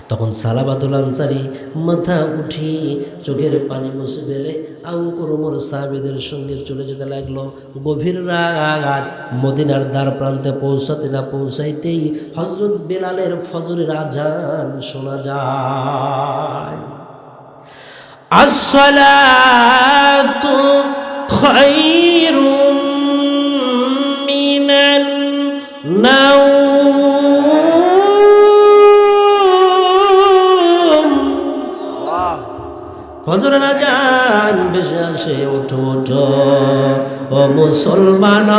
তখন সালাবাতুল আনসারী মাথা উঠি চোখের পানি মুছে ফেলে আবু বকর ওমর সাহাবীদের সঙ্গে চলে যেতে লাগলো। গভীর রাত, মদিনার দ্বার প্রান্তে পৌঁছাতে না পৌঁছাইতেই হযরত বেলালের ফজরের আজান শোনা যায়। আসসালাতু খায়রুম মিনান নাওম। ফজরের আজান ভেসে আসে, ওঠো ওঠো ও মুসলমান,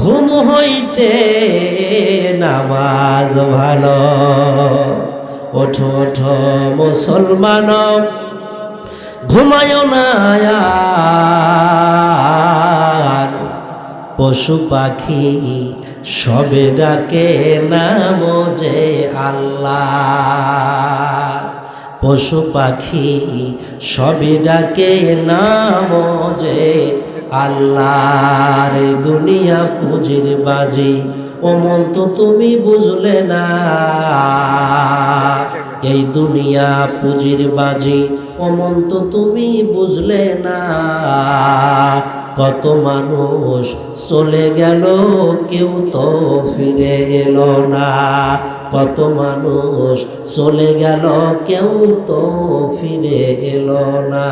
ঘুম হইতে নামাজ ভালো। ওঠো ওঠো মুসলমান, ঘুমায়ো না আর, পশু পাখি সবে ডাকে নাম যে আল্লাহ, পশু পাখি সবে ডাকে নাম যে আল্লাহর। দুনিয়া পুঁজির বাজি, ও মন তো তুমি বুঝলে না, এই দুনিয়া পুঁজির বাজি, ও মন তো তুমি বুঝলে না। কত মানুষ চলে গেল কেউ তো ফিরে এলো না, কত মানুষ চলে গেল কেউ তো ফিরে এলো না।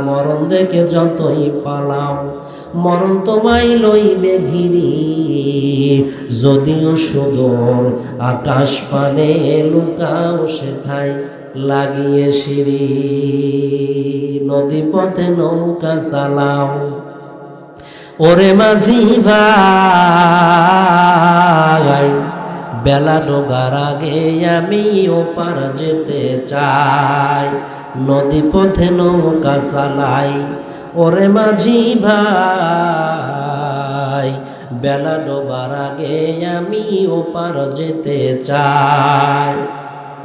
মরণ দেখে যতই পালাও মরণ তোমায় লইবে ঘিরি, যদিও সুদূর আকাশ পানে লুকাও সেথায় লাগিয়ে সিঁড়ি। নদী পথে নৌকা চালাও ওরে মাঝি ভাই, বেলা ডোগার আগে আমি ওপার যেতে চাই। নদী পথে নৌকা চালাই ওরে মাঝি ভাই, বেলা ডোবার আগে আমি ওপার যেতে চাই।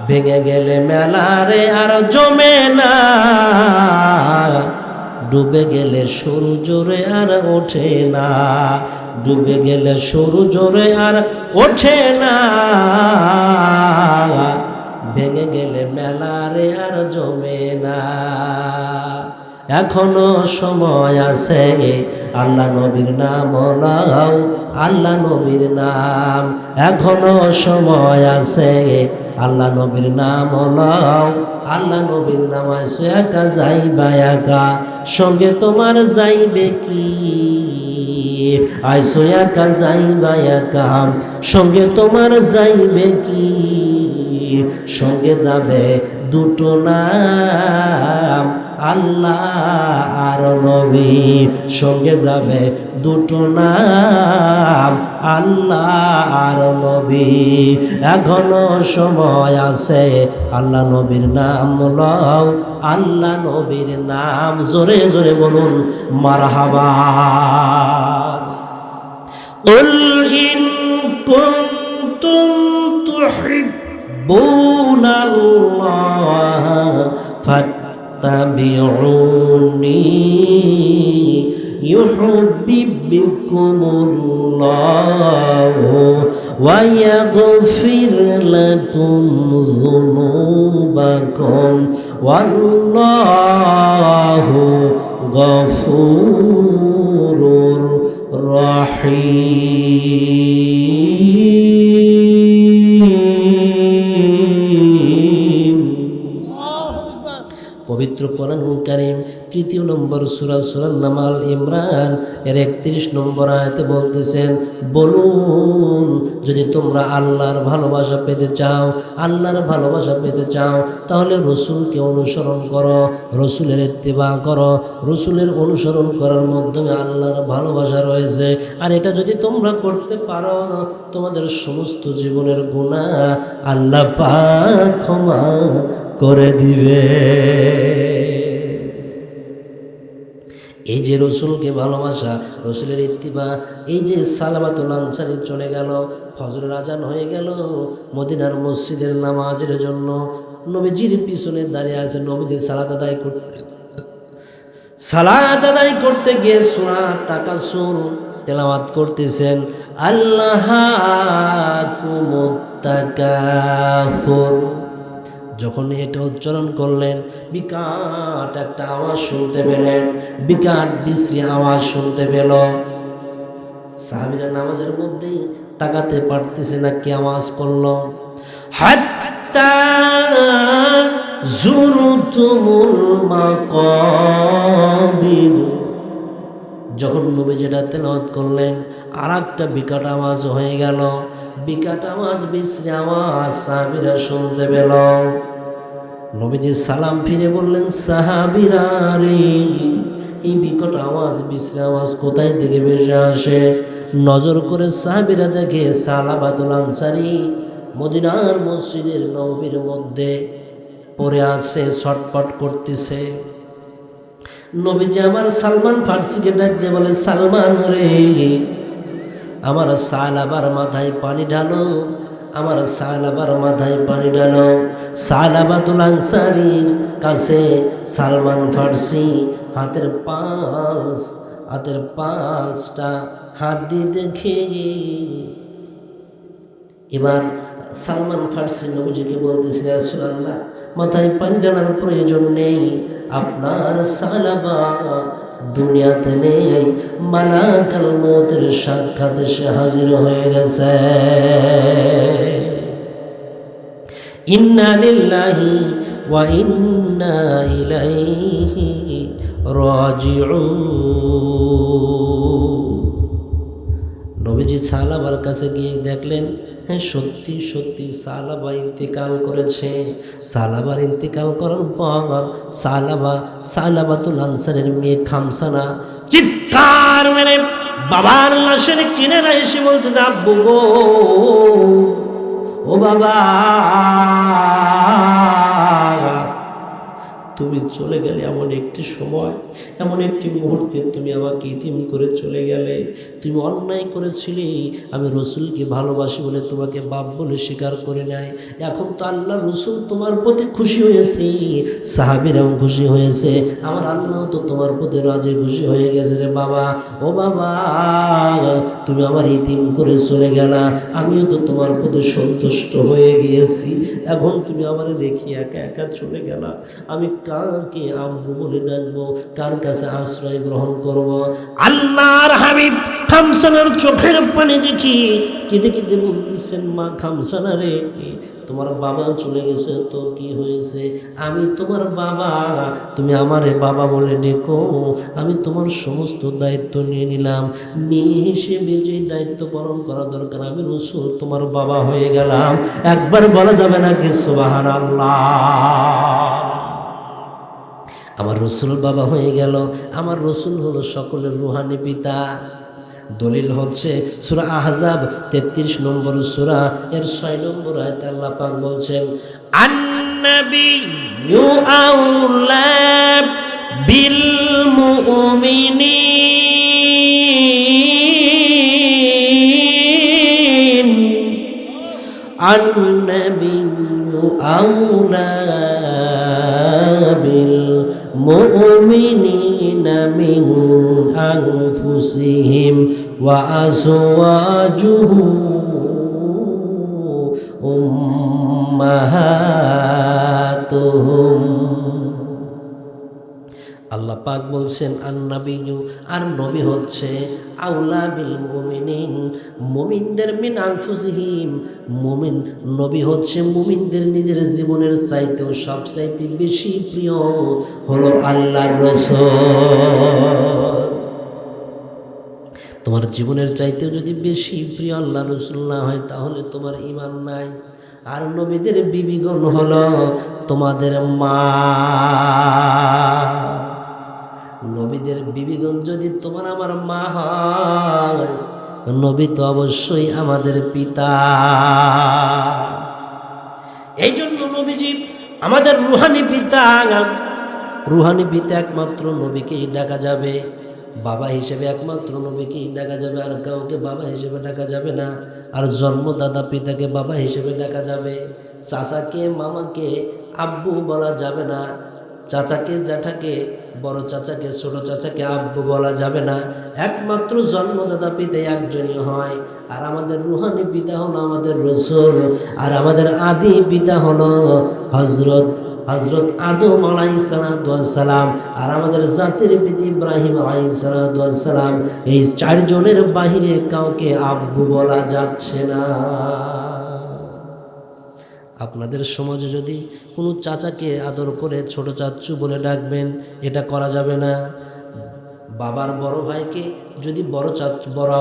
ভেঙে গেলে মেলারে আর জমে না, ডুবে গেলে সূর্য রে আর ওঠে না, ডুবে গেলে সূর্য রে আর ওঠে না। ভেঙে গেলে মেলারে আর জমে না। এখনো সময় আছে আল্লাহ নবীর নাম লও, আল্লাহ নবীর নাম। এখনো সময় আছে আল্লাহ নবীর নাম লও, আল্লাহ নবীর নাম। আইসো একা যাইবা একা, সঙ্গে তোমার যাইবে কি? আইসো একা যাইবা একা, সঙ্গে তোমার যাইবে কি? সঙ্গে যাবে দুটো নাম, আল্লাহ আর নবী। সঙ্গে যাবে দুটো নাম, আল্লাহ আর নবী। এখনো সময় আছে আল্লাহ নবীর নাম লও, আল্লাহ নবীর নাম। জোরে জোরে বলুন মারহাবা। কুল ইন কুনতুম তুহিব্বুনাল্লাহ ফাত্তাবিউনি ইউহিব্বুকুমুল্লাহু ওয়া ইয়াগফির লাকুম যুনুবাকুম ওয়াল্লাহু গফুরুর রহিম। পবিত্র কোরআনুল কারীম ৩য় নম্বর সূরা সূরা নামাল ইমরান এর ৩১ নম্বর আয়াতে বলতেছেন, বলুন যদি তোমরা আল্লাহর ভালোবাসা পেতে চাও, আল্লাহর ভালোবাসা পেতে চাও তাহলে রসুলকে অনুসরণ করো, রসুলের ইত্তিবা করো। রসুলের অনুসরণ করার মাধ্যমে আল্লাহর ভালোবাসা রয়েছে। আর এটা যদি তোমরা করতে পারো তোমাদের সমস্ত জীবনের গুনাহ আল্লাহ পাক ক্ষমা করে দিবে। এই যে রসুলকে ভালোবাসা, রসুলের ইত্তিবা, এই যে সালামাতুল আনসারী চলে গেল, ফজরের আজান হয়ে গেল, মদিনার মসজিদের নামাজের জন্য নবীজির পিছনে দাঁড়িয়ে আছে। নবীজি সালাত আদায় করতে গিয়ে সূরা তাকাসুর তেলাওয়াত করতেছেন, আল্লাহাকুমুত তাকাসুর। যখন এটা উচ্চারণ করলেন বিকট একটা আওয়াজ শুনতে পেলেন, বিকট বিশ্রী আওয়াজ শুনতে পেল। সাহাবীরা নামাজের মধ্যে তাকাতে পারতেছে না, কি আওয়াজ করলো, হাত্তা যুরতুমুল মাকাবির। যখন নবী যেটা তেলাওয়াত করলেন আর একটা বিকট আওয়াজ হয়ে গেল, বিকট আওয়াজ বিশ্রী আওয়াজ সাহাবীরা শুনতে পেল। নবীজি সালাম ফিরে বললেন, সাহাবীরা রে, এই বিকট আওয়াজ বিশ্রী আওয়াজ কোথায় থেকে ভেসে আসে? নজর করে সাহাবীরা দেখে সালাবাতুল আনসারী মদিনার মসজিদের নববীর মধ্যে পড়ে আছে, ছটফট করতেছে। নবীজি আমার সালমান ফার্সিকে ডাক দিয়ে বলে, সালমান রে, আমার সালাবার মাথায় পানি ঢালো, আমার সালাবার মাথায় পানি ঢালো। সালাবাতুল আনসারীর কাছে সালমান ফার্সি হাতের পাঁচটা হাত দিয়ে দেখে, এবার সালমান ফার্সি নবীজিকে বলতেছে, ইয়া রাসূলুল্লাহ, মাথায় পানি ঢালার প্রয়োজন নেই, আপনার সালাবা দুনিয়াতে নেই, মালাকুল মউতের সাক্ষাতে সে হাজির হয়ে গেছে। ইন্না লিল্লাহি ওয়া ইন্না ইলাইহি রাজিউন। নবীজি সালাবার কাছে গিয়ে দেখলেন, হ্যাঁ সত্যি সত্যি সালাবা ইন্তেকাল করেছে। সালাবার ইন্তেকাল করার পর সালাবাতুল আনসারের মেয়ে খামসানা চিৎকার মেরে বাবার লাশের কিনারে এসে বলতেছে, আব্বু গো, ও বাবা, তুমি চলে গেলে এমন একটি সময়, এমন একটি মুহূর্তে তুমি আমাকে ইতিম করে চলে গেলে। তুমি অন্যায় করেছিলে, আমি রসুলকে ভালোবাসি বলে তোমাকে বাপ বলে স্বীকার করে নাই। এখন তো আল্লাহ রসুল তোমার প্রতি খুশি হয়েছে, সাহাবীরাও খুশি হয়েছে, আমার আল্লাহ তো তোমার প্রতি রাজি খুশি হয়ে গেছে রে বাবা। ও বাবা, তুমি আমার ইতিম করে চলে গেলা, আমিও তো তোমার প্রতি সন্তুষ্ট হয়ে গিয়েছি। এখন তুমি আমার রেখে একা একা চলে গেলা, আমি কাকে আব্বু বলে ডাকবো, কার কাছে আশ্রয় গ্রহণ করব? আল্লাহর হাবিব খামসানার চোখের পানি দেখি কেঁদে কেঁদে বলতেছেন, মা খামসানা রে, তোমার বাবা চলে গেছে তো কি হয়েছে? আমি তোমার বাবা, তুমি আমারে বাবা বলে ডেকো, আমি তোমার সমস্ত দায়িত্ব নিয়ে নিলাম। মেয়ে হিসেবে যে দায়িত্ব পালন করা দরকার, আমি রসুল তোমার বাবা হয়ে গেলাম। একবার বলা যাবে না কি সুবহানাল্লাহ? আমার রসুল বাবা হয়ে গেল। আমার রসুল হলো সকলের রুহানি পিতা। দলিল হচ্ছে সূরা আহজাব 33 নম্বর সূরা এর 6 নম্বর আয়াতে আল্লাহ পাক বলছেন, আন-নাবিয়্যু আউলা বিল মুমিনিন, আন-নাবিয়্যু আউলা বিল মুমিনিনা মিন আনফুসিহিম ওয়া আজওয়াজুহু উম্মাহাতুহুম। আল্লাহ পাক বলছেন, আন-নাবিয়্যু, আর নবী হচ্ছে আউলা বিল মুমিনিন, মুমিনদের মিন আনফুসিহিম, মুমিন নবী হচ্ছে মুমিনদের নিজের জীবনের চাইতেও সবচাইতে বেশি প্রিয় হলো আল্লাহর রাসূল। তোমার জীবনের চাইতেও যদি বেশি প্রিয় আল্লাহ রাসূল না হয়, তাহলে তোমার ঈমান নাই। আর নবীদের বিবিগণ হলো তোমাদের মা। নবীদের বিবিগণ যদি তোমার আমার মা হয়, নবী তো অবশ্যই আমাদের পিতা। এই জন্য নবীজি আমাদের রুহানি পিতা। রুহানি পিতা একমাত্র নবীকেই ডাকা যাবে, বাবা হিসেবে একমাত্র নবীকেই ডাকা যাবে, আর কাউকে বাবা হিসেবে ডাকা যাবে না। আর জন্মদাতা পিতাকে বাবা হিসেবে ডাকা যাবে। চাচাকে মামাকে আব্বু বলা যাবে না, চাচাকে জ্যাঠাকে, বড় চাচাকে ছোট চাচাকে আব্বু বলা যাবে না। একমাত্র জন্মদাতা পিতা একজনই হয়, আর আমাদের রুহানি পিতা হলো আমাদের রাসূল, আর আমাদের আদি পিতা হলো হযরত আদম আলাইহিস সালাম, আর আমাদের জাতির পিতা ইব্রাহিম আলাইহিস সালাম। এই চারজনের বাহিরে কাউকে আব্বু বলা যাচ্ছে না। আপনাদের সমাজে যদি কোনো চাচাকে আদর করে ছোট চাচ্চু বলে ডাকবেন, এটা করা যাবে না। বাবার বড় ভাইকে যদি বড়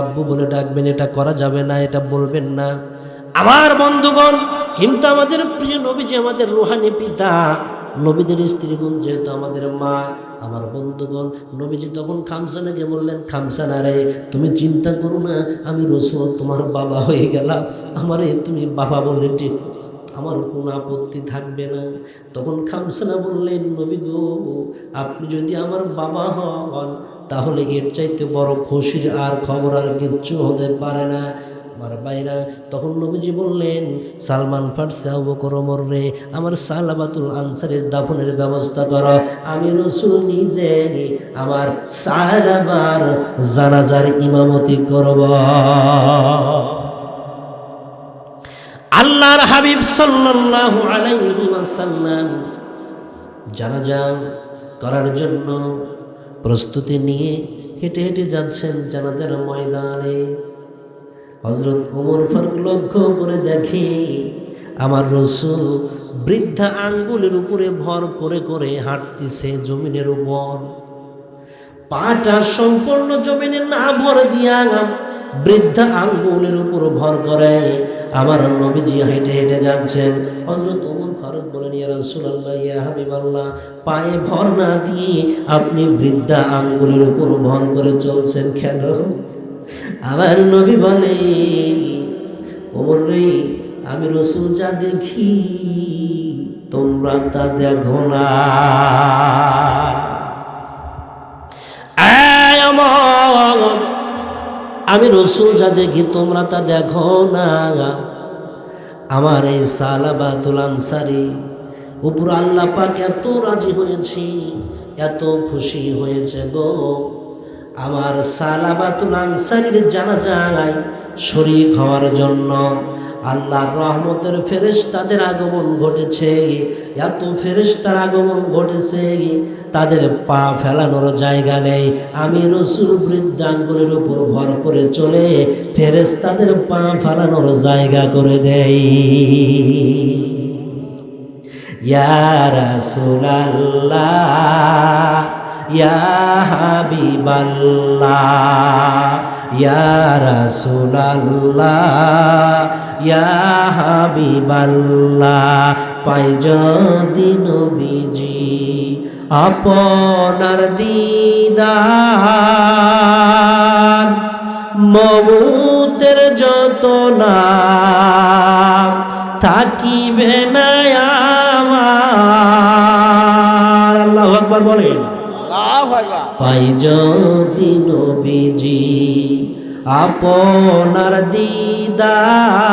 আব্বু বলে ডাকবেন, এটা করা যাবে না, এটা বলবেন না। আমার বন্ধুগণ, কিন্তু আমাদের প্রিয় নবীজি আমাদের রুহানি পিতা, নবীদের স্ত্রীগণ যেহেতু আমাদের মা। আমার বন্ধুগণ, নবীজি তখন খামসানাকে বললেন, খামসানা রে, তুমি চিন্তা করো না, আমি রাসূল তোমার বাবা হয়ে গেলাম, আমারে তুমি বাবা বলে ডেকো, আমার কোনো আপত্তি থাকবে না। তখন খামসানা বললেন, নবী গো, আপনি যদি আমার বাবা হন, তাহলে এর চাইতে বড় খুশির আর খবর আর কিচ্ছু হতে পারে না। আমার ভাইরা, তখন নবীজি বললেন, সালমান ফার্সি, আবু বকর, ওমর রে, আমার সালাবাতুল আনসারের দাফনের ব্যবস্থা করো। আমি রাসূল নিজে আমার সালাবার জানাজার ইমামতি করব। আল্লাহর হাবিব সাল্লাল্লাহু আলাইহি ওয়াসাল্লাম জানাজা করার জন্য প্রস্তুতি নিয়ে হেঁটে হেঁটে যাচ্ছেন জানাজার ময়দানে। হযরত ওমর ফারুক লক্ষ্য করে দেখে আমার রাসূল বৃদ্ধা আঙ্গুলের উপরে ভর করে করে হাঁটতেছে জমিনের উপর, পাটা সম্পূর্ণ জমিনে না ভর দিয়া বৃদ্ধা আঙ্গুলের উপর ভর করে আমার নবীজি হেঁটে হেঁটে যাচ্ছেন। হযরত ওমর ফারুক বলেন, ইয়া রাসূলুল্লাহ, ইয়া হাবিবাল্লাহ, পায়ে ভর না দিয়ে আপনি বৃদ্ধা আঙ্গুলের উপর ভর করে চলছেন কেন? আমার নবী বলে, ওমর রে, আমি রাসূল যা দেখি তোমরা তা দেখো না। আমি রাসূল যা দেখি তোমরা তা দেখো না। আমার এই সালাবাতুল আনসারী উপর আল্লাহ পাক এত রাজি হয়েছি, এত খুশি হয়েছে গো, আমার সালাবাতুল আনসারীর জানাজায় শরীক হওয়ার জন্য আল্লাহর রহমতের ফেরেশতাদের আগমন ঘটেছে। এত ফেরেশতার আগমন ঘটেছে তাদের পা ফেলানোর জায়গা নেই। আমি রাসূল বৃদ্ধাঙ্গুলের উপর ভর করে চলে ফেরেশতাদের পা ফেলানোর জায়গা করে দেই। ইয়া রাসূলুল্লাহ, ইয়া হাবিবাল্লাহ, ইয়া রাসূলুল্লাহ, ইয়া হাবিবাল্লাহ, পাই যদি নবীজি আপনার দিদার, মউতের যতনা থাকিবে না আমার। আল্লাহু আকবার বলেন। পাই যদি নবীজি আপনার দিদার,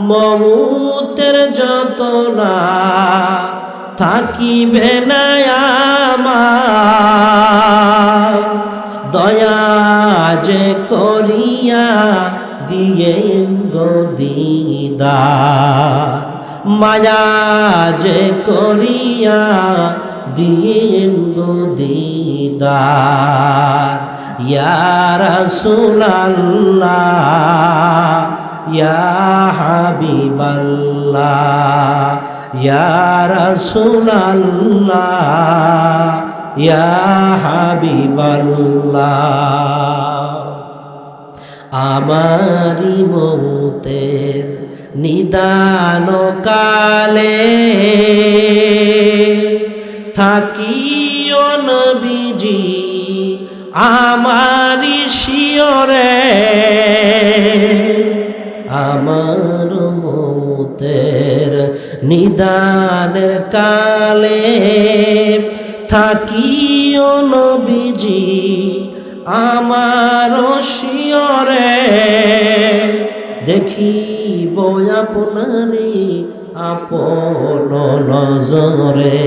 মউতের যতনা থাকিবে না আমার, দয়া যে করিয়া দিয়েন গো দিদার, মায়া যে করিয়া দিয়েন গো দিদার। ইয়া রাসূলুল্লাহ, ইয়া হাবিবাল্লাহ, ইয়া রাসূলুল্লাহ, ইয়া হাবিবাল্লাহ। আমারি মউতের নিদান কালে থাকিও নবীজি আমারি শিয়রে, আমার মউতের নিদানের কালে থাকিও নবীজি আমার শিয়রে, দেখিব আপনারে আপন নজরে,